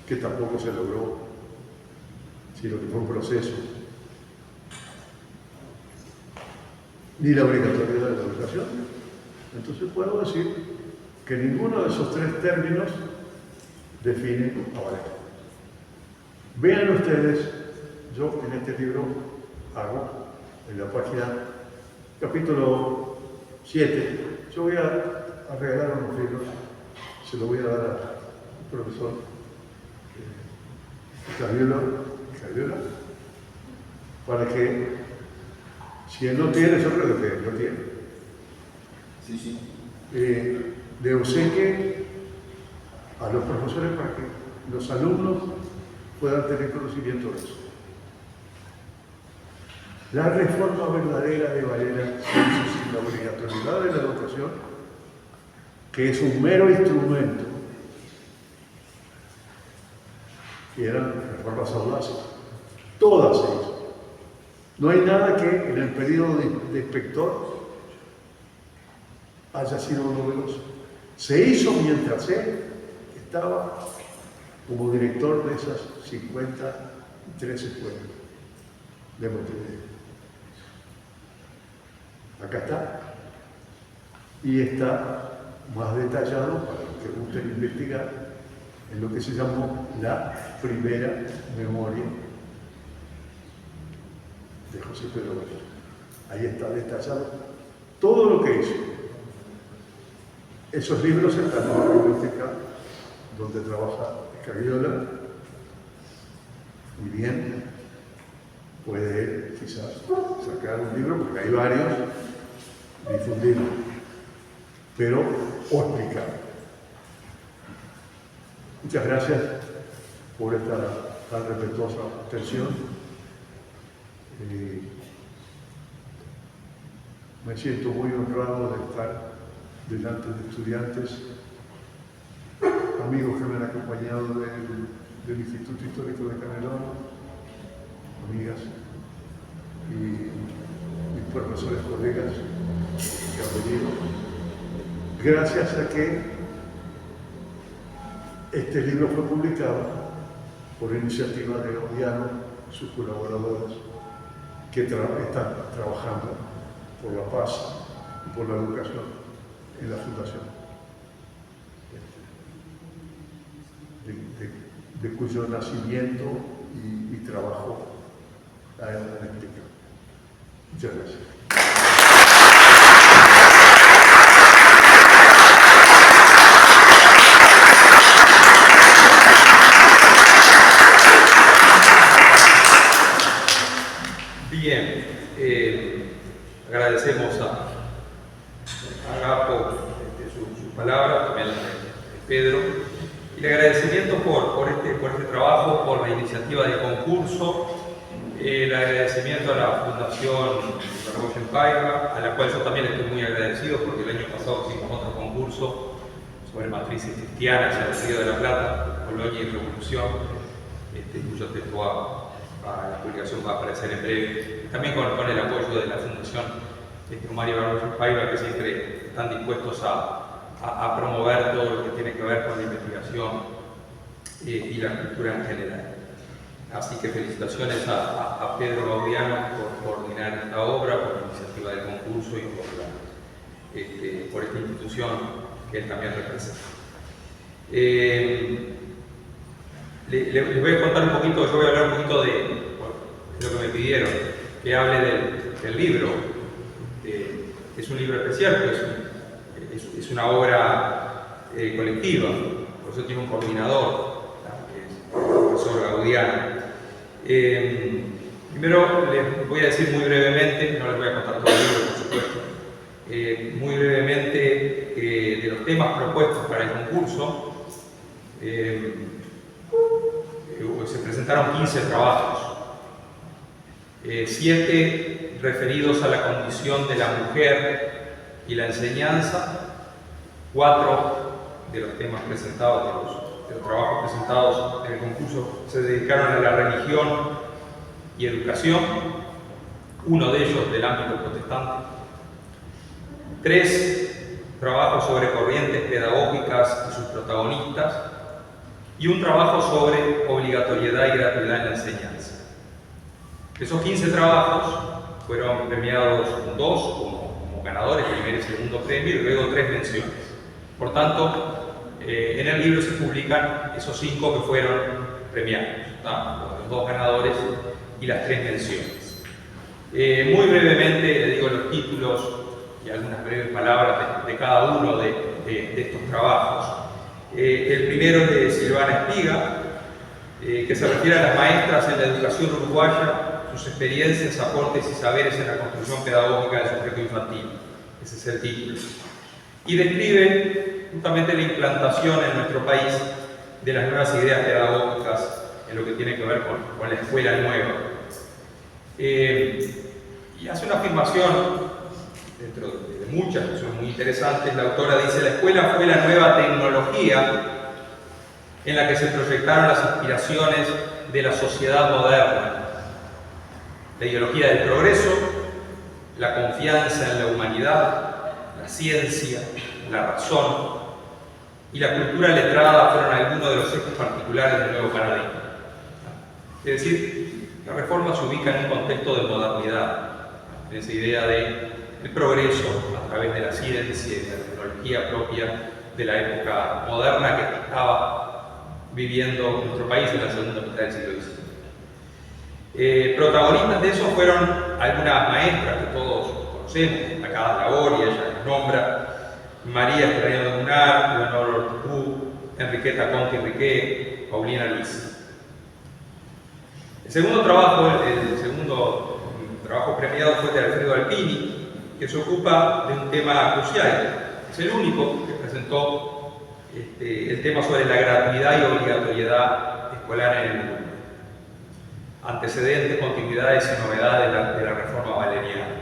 que tampoco se logró, sino que fue un proceso, ni la obligatoriedad de la educación, entonces puedo decir que ninguno de esos tres términos define a Varela. Vean ustedes, yo en este libro hago, en la página, capítulo 7, yo voy a regalar unos libros, se los voy a dar al profesor Javiola, para que, si él no tiene, yo creo que no tiene. Sí, sí. Le obsequie a los profesores para que los alumnos puedan tener conocimiento de eso. La reforma verdadera de Varela se hizo sin la obligatoriedad de la educación, que es un mero instrumento, y eran reformas audaces. Todas se hizo. No hay nada que en el periodo de inspector haya sido novedoso. Se hizo mientras él estaba como director de esas 53 escuelas de Montevideo. Acá está. Y está más detallado para los que gusten investigar en lo que se llamó la primera memoria de José Pedro Varela. Ahí está detallado todo lo que hizo. Esos libros están en la biblioteca donde trabaja Javiola. Muy bien, puede él quizás sacar un libro, porque hay varios, difundirlo, pero o explicar. Muchas gracias por esta tan respetuosa atención. Me siento muy honrado de estar delante de estudiantes, amigos que me han acompañado del Instituto Histórico de Canelones, amigas y mis profesores, colegas que han venido. Gracias a que este libro fue publicado por iniciativa de Odiano, sus colaboradores, que están trabajando por la paz y por la educación en la Fundación, de cuyo nacimiento y trabajo a él han explicado. Muchas gracias. Bien, agradecemos a Agapo sus palabras, también a Pedro, y el agradecimiento por este trabajo, por la iniciativa del concurso, el agradecimiento a la Fundación Ragoyen Paiva, a la cual yo también estoy muy agradecido porque el año pasado hicimos otro concurso sobre matrices cristianas en el Río de la Plata, Colonia y Revolución, cuyo texto la publicación va a aparecer en breve, también con el apoyo de la Fundación Mario Ragoyen Paiva, que siempre están dispuestos a promover todo lo que tiene que ver con la investigación y la cultura en general. Así que felicitaciones a Pedro Gaudiano por coordinar esta obra, por la iniciativa del concurso y por esta institución que él también representa. Les voy a contar un poquito, yo voy a hablar un poquito de lo que me pidieron, que hable del libro. Es un libro especial, pues es una obra colectiva, por eso tiene un coordinador, que es el profesor Gaudiano. Primero les voy a decir muy brevemente, no les voy a contar todo el libro, por supuesto, muy brevemente de los temas propuestos para el concurso. Se presentaron 15 trabajos, 7 referidos a la condición de la mujer y la enseñanza, 4 de los temas presentados, de los trabajos presentados en el concurso se dedicaron a la religión y educación, 1 de ellos del ámbito protestante, 3 trabajos sobre corrientes pedagógicas y sus protagonistas, y un trabajo sobre obligatoriedad y gratuidad en la enseñanza. Esos 15 trabajos fueron premiados 2 como ganadores, primer y segundo premio, y luego 3 menciones. Por tanto, en el libro se publican esos 5 que fueron premiados, los 2 ganadores y las 3 menciones. Muy brevemente le digo los títulos y algunas breves palabras de cada uno de estos trabajos. El primero es de Silvana Espiga, que se refiere a las maestras en la educación uruguaya, sus experiencias, aportes y saberes en la construcción pedagógica del sujeto infantil. Ese es el título. Y describe justamente la implantación en nuestro país de las nuevas ideas pedagógicas en lo que tiene que ver con la escuela nueva. Y hace una afirmación, dentro de muchas que son muy interesantes. La autora dice: la escuela fue la nueva tecnología en la que se proyectaron las aspiraciones de la sociedad moderna. La ideología del progreso, la confianza en la humanidad, la ciencia, la razón y la cultura letrada fueron algunos de los ejes particulares del nuevo paradigma. Es decir, la reforma se ubica en un contexto de modernidad, en esa idea de el progreso a través de la ciencia y de la tecnología propia de la época moderna que estaba viviendo nuestro país en la segunda mitad del siglo XIX. Protagonistas de eso fueron algunas maestras que todos conocemos, destacadas labor, y ella las nombra: María Estrella de Munar, Leonor Ortú, Enriqueta Conti Enrique, Paulina Luis. El segundo trabajo premiado fue de Alfredo Alpini, que se ocupa de un tema crucial. Es el único que presentó el tema sobre la gratuidad y obligatoriedad escolar en el mundo. Antecedentes, continuidades y novedades de la reforma valeriana.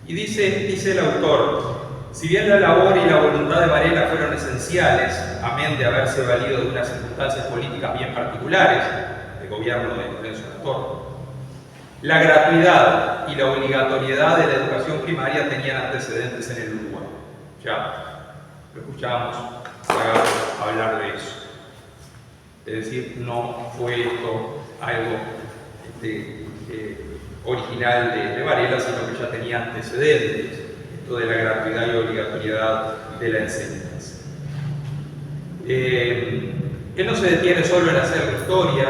Y dice el autor, si bien la labor y la voluntad de Varela fueron esenciales, amén de haberse valido de unas circunstancias políticas bien particulares, del gobierno de Lorenzo Latorre, la gratuidad y la obligatoriedad de la educación primaria tenían antecedentes en el Uruguay. Ya lo escuchamos hablar de eso. Es decir, no fue esto algo original de Varela, sino que ya tenía antecedentes, esto de la gratuidad y obligatoriedad de la enseñanza. Él no se detiene solo en hacer historia,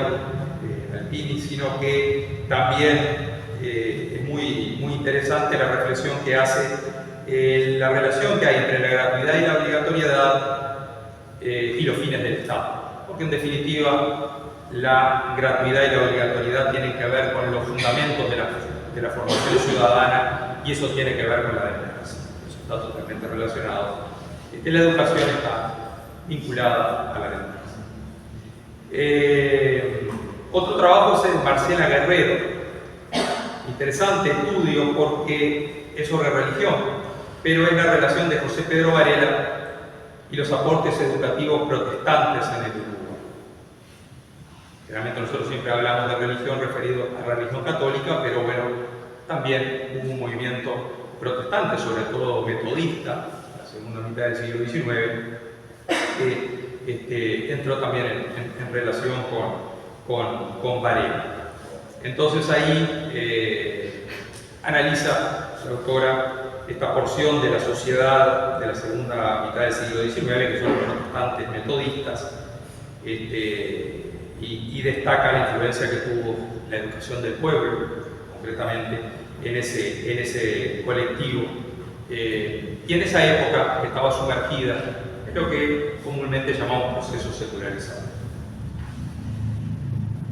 Alpini, sino que también es muy interesante la reflexión que hace la relación que hay entre la gratuidad y la obligatoriedad y los fines del Estado. Porque en definitiva la gratuidad y la obligatoriedad tienen que ver con los fundamentos de la formación ciudadana y eso tiene que ver con la democracia. Eso está totalmente relacionado. La educación está vinculada a la democracia. Otro trabajo es el de Marcela Guerrero. Interesante estudio porque es sobre religión, pero es la relación de José Pedro Varela y los aportes educativos protestantes en el Uruguay. Generalmente nosotros siempre hablamos de religión referido a la religión católica, pero bueno, también hubo un movimiento protestante, sobre todo metodista, en la segunda mitad del siglo XIX, que entró también en relación con Varela. Entonces ahí analiza la autora esta porción de la sociedad de la segunda mitad del siglo XIX, que son los protestantes metodistas, y destaca la influencia que tuvo la educación del pueblo, concretamente en ese colectivo, y en esa época estaba sumergida en lo que comúnmente llamamos proceso secularizado.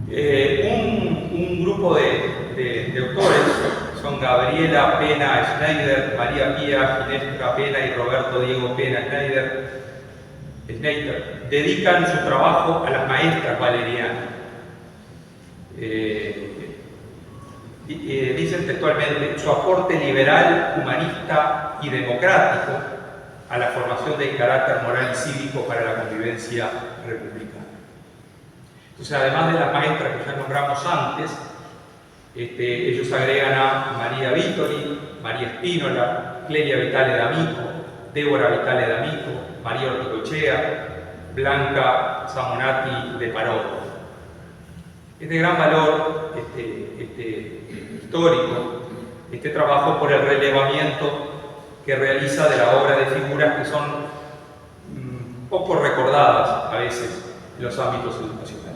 Un grupo de autores son Gabriela Pena Schneider, María Pía Ginesca Pena y Roberto Diego Pena Schneider, dedican su trabajo a las maestras valerianas. Dicen textualmente su aporte liberal, humanista y democrático a la formación del carácter moral y cívico para la convivencia republicana. Entonces, además de las maestras que ya nombramos antes, ellos agregan a María Vittori, María Espínola, Clelia Vitale D'Amico, Débora Vitale D'Amico, María Orticochea, Blanca Samonati de Parodi. Este gran valor histórico, este trabajo por el relevamiento que realiza de la obra de figuras que son poco recordadas a veces en los ámbitos educacionales.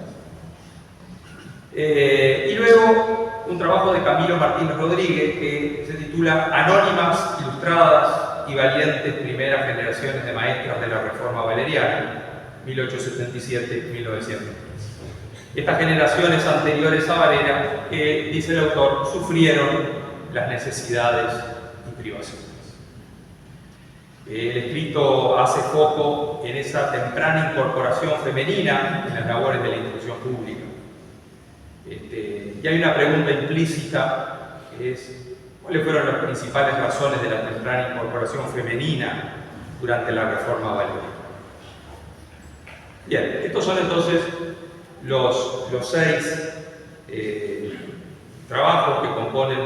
Y luego un trabajo de Camilo Martínez Rodríguez que se titula Anónimas, ilustradas y valientes primeras generaciones de maestras de la Reforma Valeriana, 1877-1910. Estas generaciones anteriores a Varela, dice el autor, sufrieron las necesidades y privaciones. El escrito hace foco en esa temprana incorporación femenina en las labores de la instrucción pública. Y hay una pregunta implícita que es ¿cuáles fueron las principales razones de la temprana incorporación femenina durante la Reforma Valeriana? Bien, estos son entonces los 6 trabajos que componen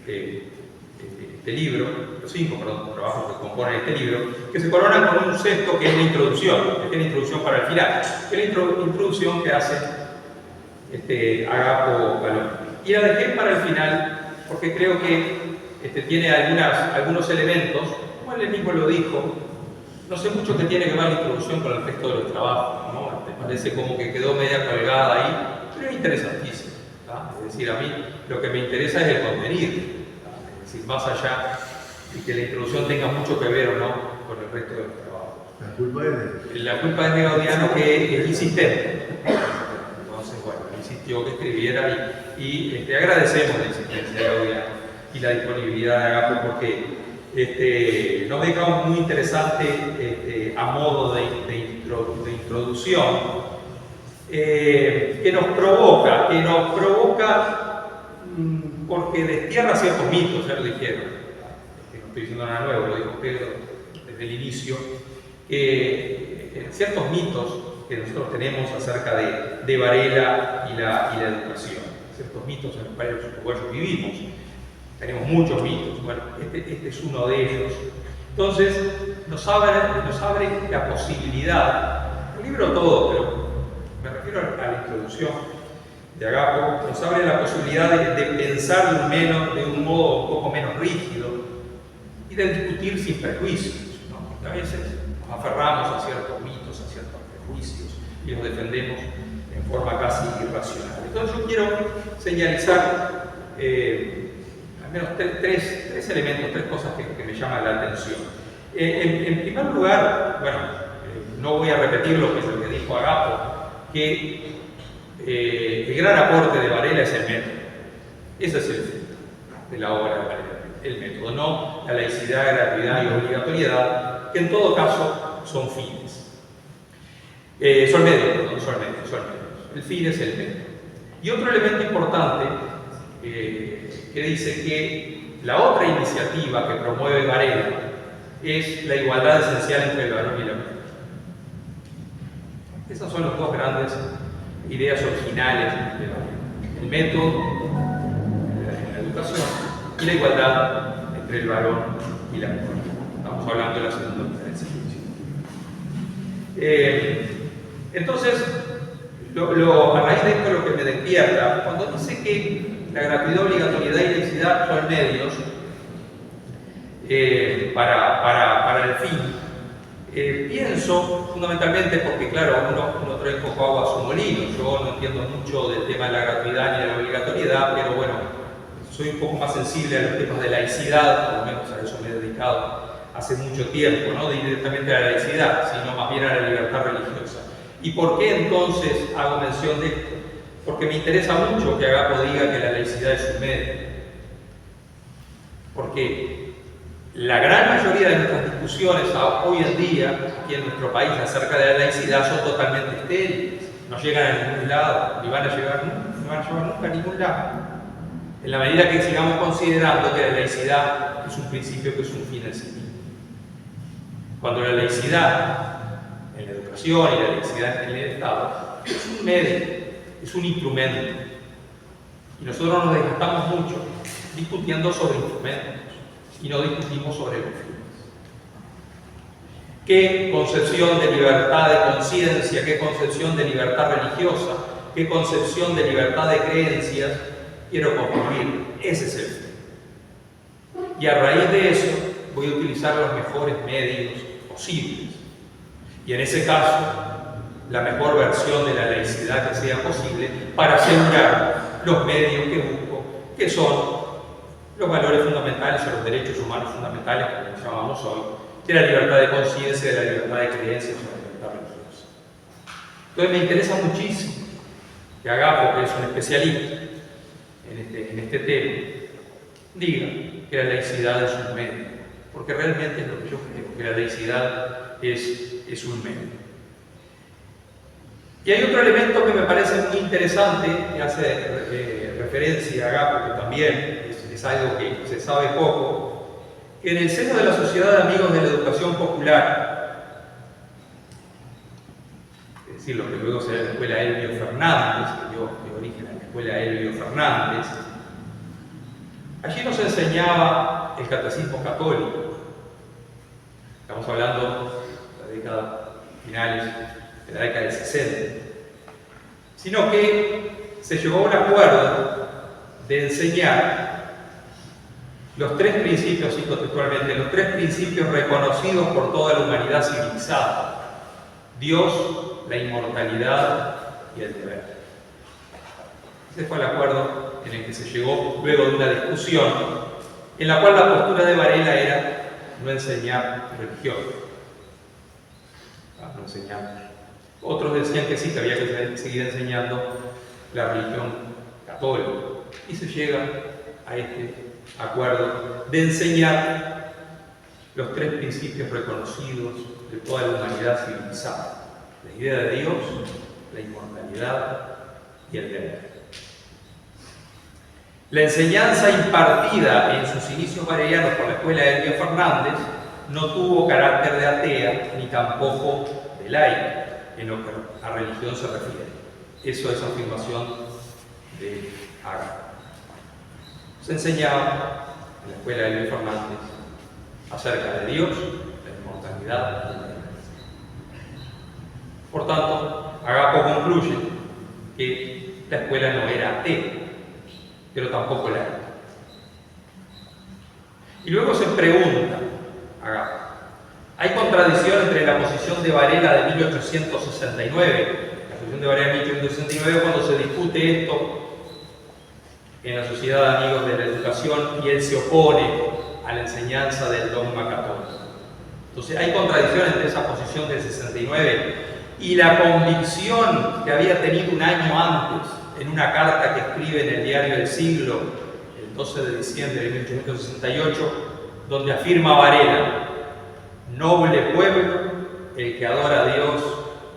este libro, los 5 trabajos que componen este libro, que se coronan con un sexto que es la introducción, que es la introducción para el final, que es la introducción que hace Agapo Galón. Y la dejé para el final porque creo que tiene algunos elementos, como él mismo lo dijo, no sé mucho que tiene que ver la introducción con el resto de los trabajos, ¿no? Me parece como que quedó media colgada ahí, pero es interesantísimo, ¿tá? Es decir, a mí lo que me interesa es el contenido, ¿tá? Es decir, más allá de que la introducción tenga mucho que ver o no con el resto de los trabajos. La culpa es de Gaudiano, que es insistente. Entonces, bueno, insistió que escribiera y agradecemos la insistencia de Gaudiano y la disponibilidad de Agapo porque nos deja un muy interesante a modo de introducción, que nos provoca porque destierra ciertos mitos, ya lo dijeron, que no estoy diciendo nada nuevo, lo dijo Pedro desde el inicio, que ciertos mitos que nosotros tenemos acerca de Varela y la educación, ciertos mitos en los cuales vivimos. Tenemos muchos mitos, bueno, este es uno de ellos. Entonces, nos abre la posibilidad, el libro todo, pero me refiero a la introducción de Agapo, nos abre la posibilidad de pensar de un modo un poco menos rígido y de discutir sin prejuicios, ¿no? Porque a veces nos aferramos a ciertos mitos, a ciertos prejuicios y los defendemos en forma casi irracional. Entonces yo quiero señalizar al menos tres elementos, tres cosas que me llaman la atención. En primer lugar, bueno, no voy a repetir lo que dijo Agapo, que el gran aporte de Varela es el método. Ese es el fin de la obra de Varela, el método, no la laicidad, gratuidad y obligatoriedad, que en todo caso son fines. Son medios. El fin es el método. Y otro elemento importante que dice que la otra iniciativa que promueve Varela es la igualdad esencial entre el varón y la mujer. Esas son las dos grandes ideas originales de Varela: el método, la educación, y la igualdad entre el varón y la mujer. Estamos hablando de la segunda diferencia. Entonces, a raíz de esto lo que me despierta, cuando dice que la gratuidad, obligatoriedad y laicidad son medios para el fin, pienso fundamentalmente porque, claro, uno trae un poco agua a su molino. Yo no entiendo mucho del tema de la gratuidad ni de la obligatoriedad, pero bueno, soy un poco más sensible a los temas de laicidad, por lo menos a eso me he dedicado hace mucho tiempo, no directamente a la laicidad, sino más bien a la libertad religiosa. ¿Y por qué entonces hago mención de esto? Porque me interesa mucho que Agapo diga que la laicidad es un medio. Porque la gran mayoría de nuestras discusiones hoy en día, aquí en nuestro país, acerca de la laicidad son totalmente estériles. No llegan a ningún lado, ni van a llegar nunca a ningún lado. En la medida que sigamos considerando que la laicidad es un principio que es un fin en sí mismo. Cuando la laicidad en la educación y la laicidad en el Estado es un medio, es un instrumento. Y nosotros nos desgastamos mucho discutiendo sobre instrumentos y no discutimos sobre los fines. ¿Qué concepción de libertad de conciencia, qué concepción de libertad religiosa, qué concepción de libertad de creencias quiero construir? Ese es el fin. Y a raíz de eso voy a utilizar los mejores medios posibles. Y en ese caso, la mejor versión de la laicidad que sea posible para asegurar los medios que busco, que son los valores fundamentales o los derechos humanos fundamentales, como los llamamos hoy, de la libertad de conciencia, de la libertad de creencias o de la libertad religiosa. Entonces me interesa muchísimo que Agapo, que es un especialista en este tema, diga que la laicidad es un medio, porque realmente es lo que yo creo, que la laicidad es un medio. Y hay otro elemento que me parece muy interesante, que hace referencia a Agapo, que también es algo que se sabe poco, que en el seno de la Sociedad de Amigos de la Educación Popular, es decir, lo que luego será la Escuela Elvio Fernández, que dio origen a la Escuela Elvio Fernández, allí nos enseñaba el catecismo católico. Estamos hablando de la década finales de la década del 60, sino que se llegó a un acuerdo de enseñar los tres principios, cito textualmente, los tres principios reconocidos por toda la humanidad civilizada: Dios, la inmortalidad y el deber. Ese fue el acuerdo en el que se llegó luego de una discusión en la cual la postura de Varela era no enseñar religión. No enseñar. Otros decían que sí, que había que seguir enseñando la religión católica. Y se llega a este acuerdo de enseñar los tres principios reconocidos de toda la humanidad civilizada: la idea de Dios, la inmortalidad y el deber. La enseñanza impartida en sus inicios barelianos por la escuela de Elvio Fernández no tuvo carácter de atea ni tampoco de laica en lo que a religión se refiere. Eso es afirmación de Agapo. Se enseñaba en la escuela de Elvio Fernández acerca de Dios, la inmortalidad y el deber. Por tanto, Agapo concluye que la escuela no era atea, pero tampoco laica. Y luego se pregunta Agapo: ¿hay contradicción entre la posición de Varela de 1869, la posición de Varela de 1869 cuando se discute esto en la Sociedad de Amigos de la Educación y él se opone a la enseñanza del dogma católico? Entonces, ¿hay contradicción entre esa posición del 69 y la convicción que había tenido un año antes en una carta que escribe en el Diario del Siglo, el 12 de diciembre de 1868, donde afirma Varela: noble pueblo el que adora a Dios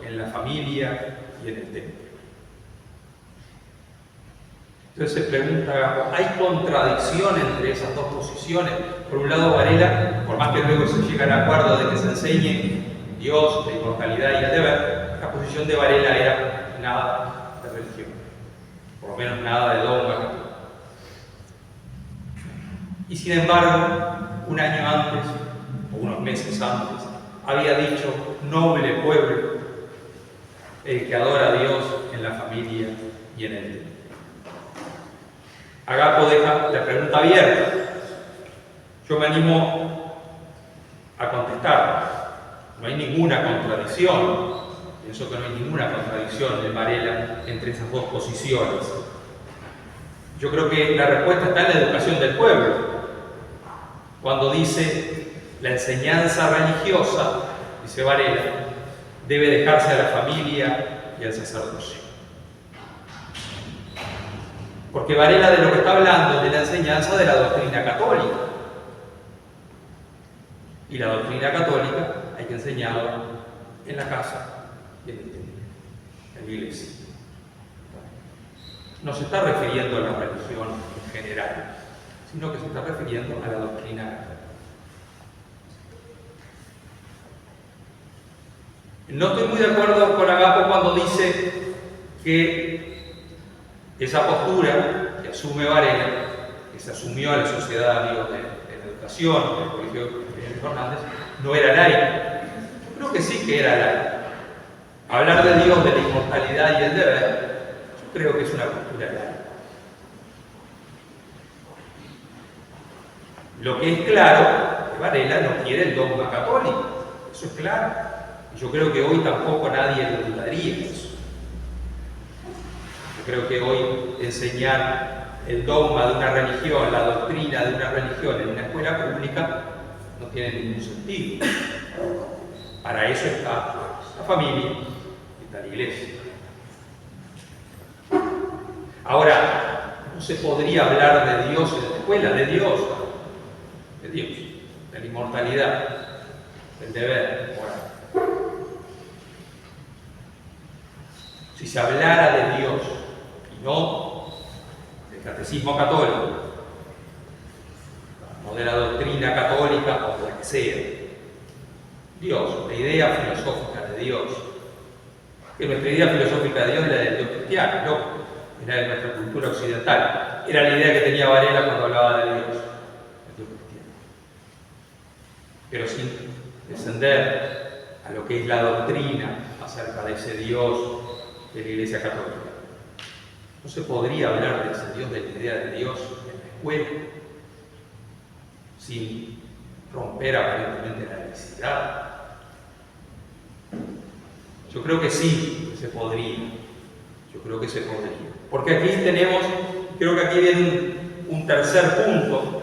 en la familia y en el templo? Entonces se pregunta, ¿hay contradicción entre esas dos posiciones? Por un lado, Varela, por más que luego se llegue al acuerdo de que se enseñe Dios, la inmortalidad y el deber, la posición de Varela era nada de religión, por lo menos nada de dogma. Y sin embargo, un año antes, o unos meses antes, había dicho: noble pueblo el que adora a Dios en la familia y en el templo. Agapo deja la pregunta abierta. Yo me animo a contestar. No hay ninguna contradicción. Pienso que no hay ninguna contradicción de Varela entre esas dos posiciones. Yo creo que la respuesta está en la educación del pueblo. Cuando dice: la enseñanza religiosa, dice Varela, debe dejarse a la familia y al sacerdocio. Porque Varela de lo que está hablando es de la enseñanza de la doctrina católica. Y la doctrina católica hay que enseñarla en la casa y en el templo, en la iglesia. No se está refiriendo a la religión en general, sino que se está refiriendo a la doctrina católica. No estoy muy de acuerdo con Agapo cuando dice que esa postura que asume Varela, que se asumió en la Sociedad de Amigos de la Educación, en el Colegio de Fernández, no era laica. Yo creo que sí que era laica. Hablar de Dios, de la inmortalidad y el deber, yo creo que es una postura laica. Lo que es claro, que Varela no quiere el dogma católico, eso es claro. Y yo creo que hoy tampoco nadie lo dudaría eso. Yo creo que hoy enseñar el dogma de una religión, la doctrina de una religión en una escuela pública no tiene ningún sentido. Para eso está la familia y está la iglesia. Ahora, no se podría hablar de Dios en la escuela, de Dios, de la inmortalidad, del deber moral. Si se hablara de Dios y no del catecismo católico, no de la doctrina católica o de la que sea, Dios, la idea filosófica de Dios, que nuestra idea filosófica de Dios es la del Dios cristiano, no, es la de nuestra cultura occidental, era la idea que tenía Varela cuando hablaba de Dios, el Dios cristiano. Pero sin descender a lo que es la doctrina acerca de ese Dios de la Iglesia Católica. No se podría hablar de ese Dios, de la idea de Dios en la escuela, sin romper aparentemente la laicidad. Yo creo que sí que se podría. Yo creo que se podría. Porque aquí tenemos, creo que aquí viene un tercer punto,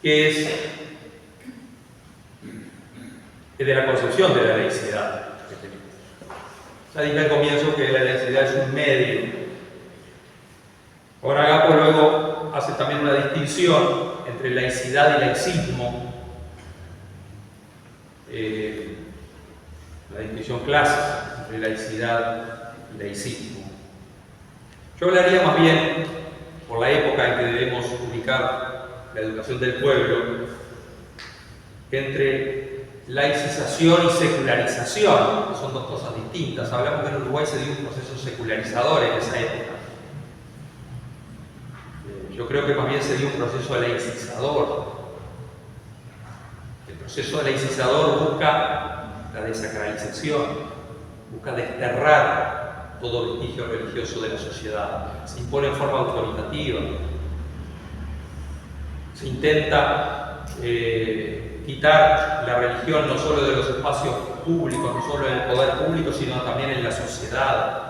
que es de la concepción de la laicidad que tenemos. Ya dije al comienzo que la laicidad es un medio. Ahora Agapo luego hace también una distinción entre laicidad y laicismo, distinción clásica entre laicidad y laicismo. Yo hablaría más bien, por la época en que debemos ubicar la educación del pueblo, entre laicización y secularización, que son dos cosas distintas. Hablamos que en Uruguay se dio un proceso secularizador en esa época. Yo creo que más bien se dio un proceso laicizador. El proceso laicizador busca la desacralización, busca desterrar todo vestigio religioso de la sociedad, se impone en forma autoritativa, se intenta quitar la religión no solo de los espacios públicos, no solo en el poder público, sino también en la sociedad.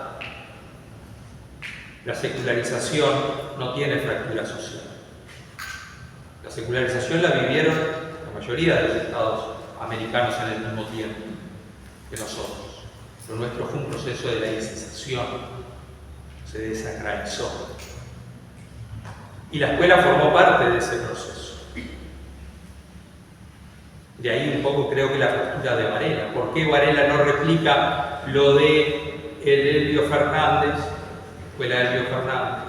La secularización no tiene fractura social. La secularización la vivieron la mayoría de los estados americanos en el mismo tiempo que nosotros. Lo nuestro fue un proceso de laicización, se desacralizó. Y la escuela formó parte de ese proceso. De ahí un poco creo que la postura de Varela. ¿Por qué Varela no replica lo de Elvio Fernández, la escuela de Elvio Fernández,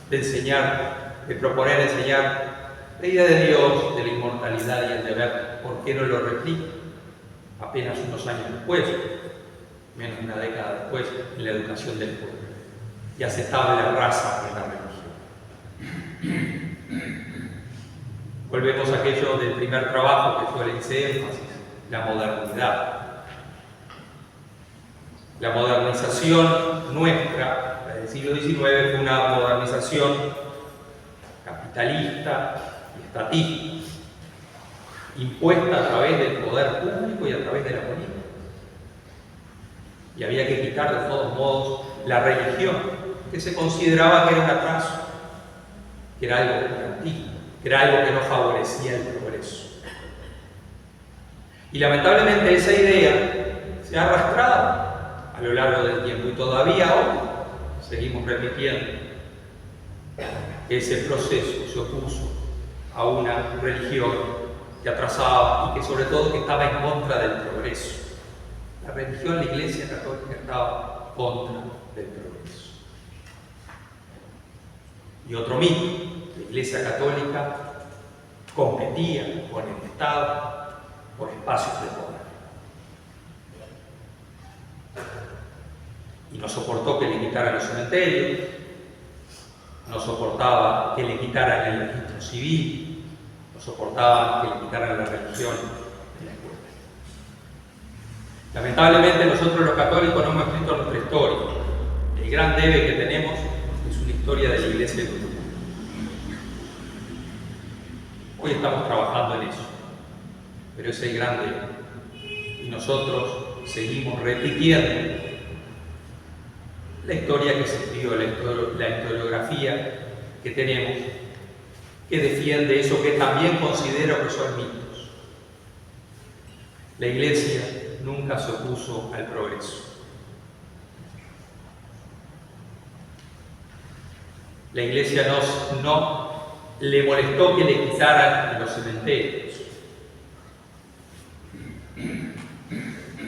de enseñar, de proponer enseñar la idea de Dios, de la inmortalidad y el deber? ¿Por qué no lo replica? Apenas unos años después, menos de una década después, en la educación del pueblo. Ya se estable la raza en la religión. Volvemos a aquello del primer trabajo que yo le hice énfasis, la modernidad. La modernización nuestra, la del siglo XIX, fue una modernización capitalista y estatista, impuesta a través del poder público y a través de la política. Y había que quitar de todos modos la religión, que se consideraba que era un atraso, que era algo garantista, que era algo que no favorecía el progreso. Y lamentablemente esa idea se ha arrastrado a lo largo del tiempo y todavía hoy seguimos repitiendo que ese proceso se opuso a una religión que atrasaba y que sobre todo que estaba en contra del progreso. La religión, la Iglesia Católica, estaba contra del progreso. Y otro mito: la Iglesia Católica competía con el Estado por espacios de poder. Y no soportó que le quitaran los cementerios, no soportaba que le quitaran el registro civil, no soportaba que le quitaran la religión en la escuela. Lamentablemente nosotros los católicos no hemos escrito nuestra historia. El gran debe que tenemos es una historia de la Iglesia de Uruguay. Hoy estamos trabajando en eso, pero ese es el gran debe. Y nosotros seguimos repitiendo la historia que se escribió, la historiografía que tenemos, que defiende eso que también considero que son mitos. La Iglesia nunca se opuso al progreso. La Iglesia no le molestó que le quitaran los cementerios.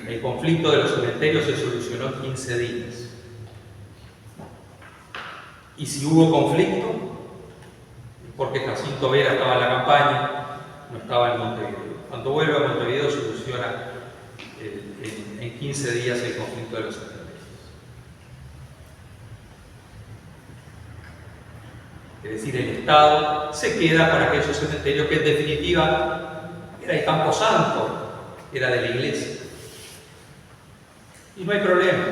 El conflicto de los cementerios se solucionó en 15 días. Y si hubo conflicto, porque Jacinto Vera estaba en la campaña, no estaba en Montevideo. Cuando vuelve a Montevideo soluciona en 15 días el conflicto de los cementerios. Es decir, el Estado se queda con aquellos cementerios que en definitiva era el Camposanto, era de la Iglesia. Y no hay problema,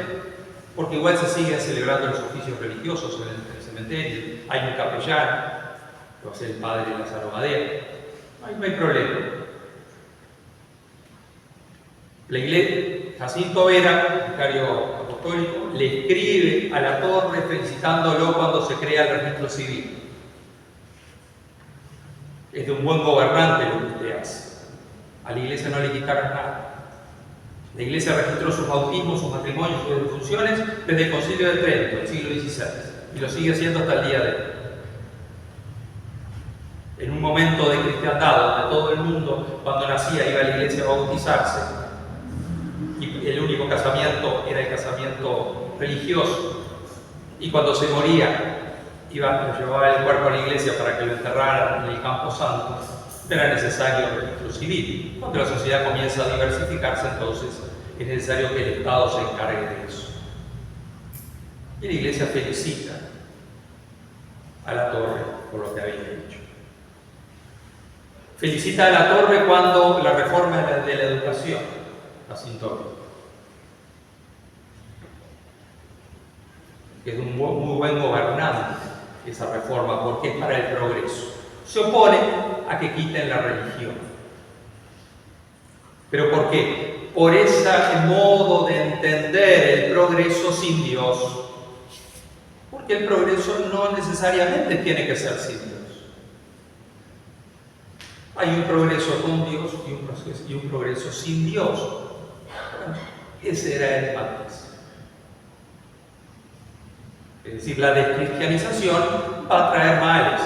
porque igual se siguen celebrando los oficios religiosos en el cementerio. Hay un capellán, que va a ser el padre Lázaro Madera. No hay problema. La Iglesia, Jacinto Vera, vicario apostólico, le escribe a la Torre felicitándolo cuando se crea el registro civil. Es de un buen gobernante lo que usted hace. A la Iglesia no le quitaron nada. La Iglesia registró sus bautismos, sus matrimonios, sus defunciones desde el Concilio de Trento, del siglo XVI, y lo sigue haciendo hasta el día de hoy. En un momento de cristiandad donde todo el mundo, cuando nacía, iba a la iglesia a bautizarse, y el único único casamiento era el casamiento religioso, y cuando se moría lo llevaba el cuerpo a la iglesia para que lo enterraran en el campo santo, era necesario el registro civil. Cuando la sociedad comienza a diversificarse, entonces es necesario que el Estado se encargue de eso. Y la iglesia felicita a la Torre por lo que había hecho. Felicita a la Torre cuando la reforma de la educación, la Sintónica, que es un muy buen gobernante esa reforma, porque es para el progreso. Se opone a que quiten la religión. ¿Pero por qué? Por ese modo de entender el progreso sin Dios. Porque el progreso no necesariamente tiene que ser sin Dios. Hay un progreso con Dios y un progreso sin Dios. Bueno, ese era el matiz. Es decir, la descristianización va a traer males.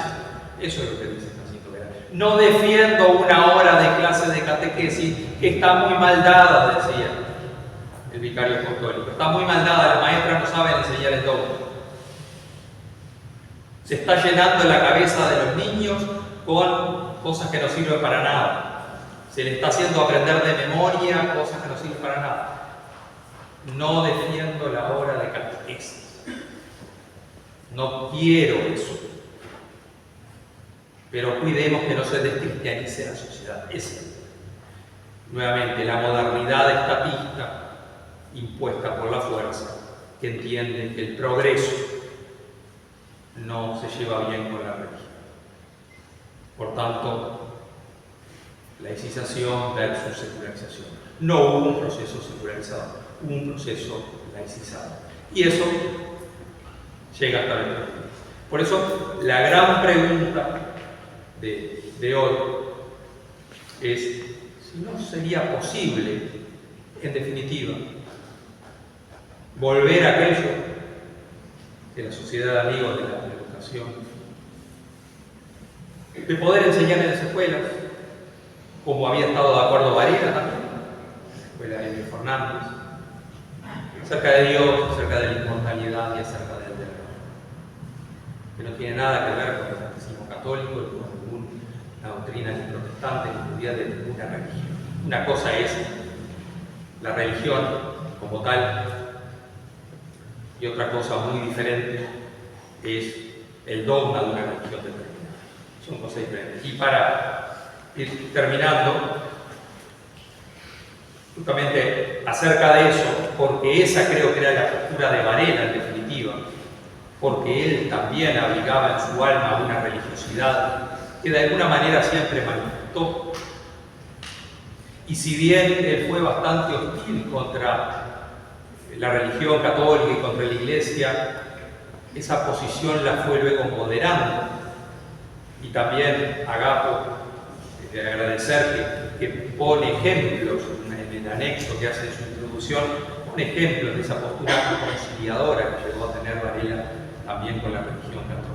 Eso es lo que dice Jacinto Vera. No defiendo una hora de clase de catequesis que está muy mal dada, decía el vicario apostólico. Está muy mal dada, las maestras no saben enseñar el dogma. Se está llenando la cabeza de los niños con cosas que no sirven para nada. Se le está haciendo aprender de memoria cosas que no sirven para nada. No defiendo la hora de catequesis. No quiero eso. Pero cuidemos que no se descristianice la sociedad. Nuevamente, la modernidad estatista impuesta por la fuerza, que entiende que el progreso no se lleva bien con la religión. Por tanto, laicización versus secularización. No hubo un proceso secularizado, hubo un proceso laicizado. Y eso llega hasta el presente. Por eso, la gran pregunta de hoy es si no sería posible, en definitiva, volver a aquello de la sociedad de amigos de la educación, de poder enseñar en las escuelas, como había estado de acuerdo Varela también, la escuela de Emilio Fernández, acerca de Dios, acerca de la inmortalidad y acerca del deber, que no tiene nada que ver con el catecismo católico, con ninguna doctrina ni protestante, ni judía de ninguna religión. Una cosa es la religión como tal, y otra cosa muy diferente es el dogma de una religión determinada. Son cosas diferentes. Y para ir terminando, justamente acerca de eso, porque esa creo que era la postura de Varela en definitiva, porque él también abrigaba en su alma una religiosidad que de alguna manera siempre manifestó. Y si bien él fue bastante hostil contra la religión católica y contra la Iglesia, esa posición la fue luego moderando. Y también Agapo, de agradecer que pone ejemplos en el anexo que hace en su introducción, pone ejemplos de esa postura conciliadora que llegó a tener Varela también con la religión católica.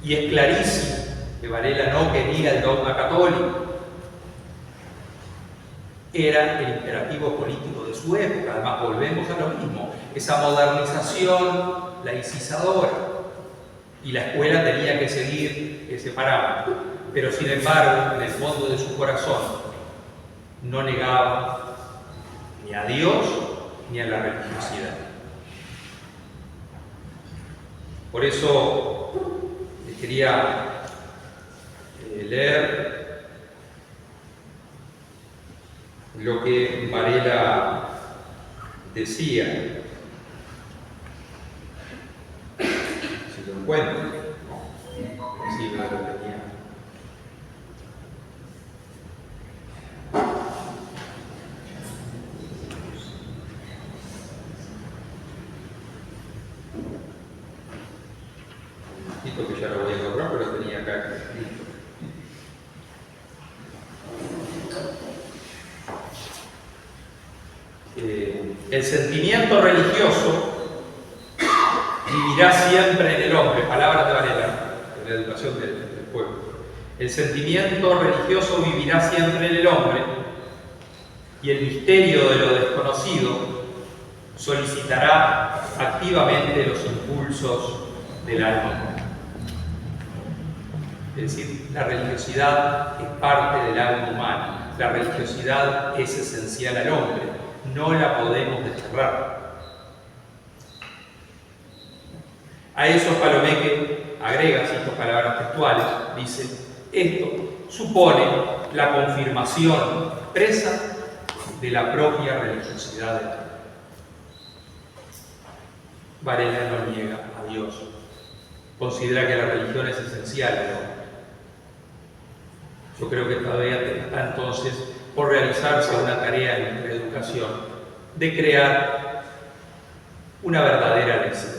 Y es clarísimo que Varela no quería el dogma católico. Era el imperativo político de su época. Además, volvemos a lo mismo, esa modernización laicizadora, y la escuela tenía que seguir ese parámetro. Pero sin embargo, en el fondo de su corazón, no negaba ni a Dios ni a la religiosidad. Por eso les quería leer lo que Varela decía, si lo encuentro, si lo tenía. Que ya lo voy a encontrar, pero lo tenía acá escrito. El sentimiento religioso vivirá siempre en el hombre, palabras de Varela, de la educación del pueblo. El sentimiento religioso vivirá siempre en el hombre y el misterio de lo desconocido solicitará activamente los impulsos del alma humana. Es decir, la religiosidad es parte del alma humana. La religiosidad es esencial al hombre, no la podemos desterrar. A eso Palomeque agrega, cito palabras textuales, dice: esto supone la confirmación expresa de la propia religiosidad del hombre. Varela no niega a Dios, considera que la religión es esencial al hombre. Yo creo que todavía está entonces por realizarse una tarea en nuestra educación de crear una verdadera laicidad.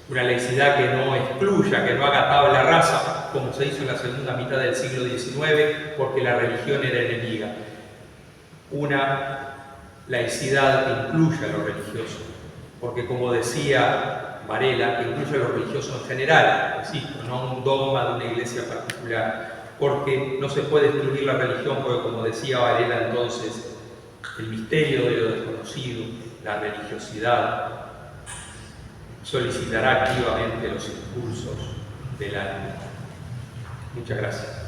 Una laicidad que no excluya, que no haga tabla rasa, como se hizo en la segunda mitad del siglo XIX, porque la religión era enemiga. Una laicidad que incluya lo religioso, porque como decía Varela, que incluya lo religioso en general, insisto, no un dogma de una iglesia particular, porque no se puede excluir la religión, porque como decía Varela entonces, el misterio de lo desconocido, la religiosidad, solicitará activamente los impulsos del alma. Muchas gracias.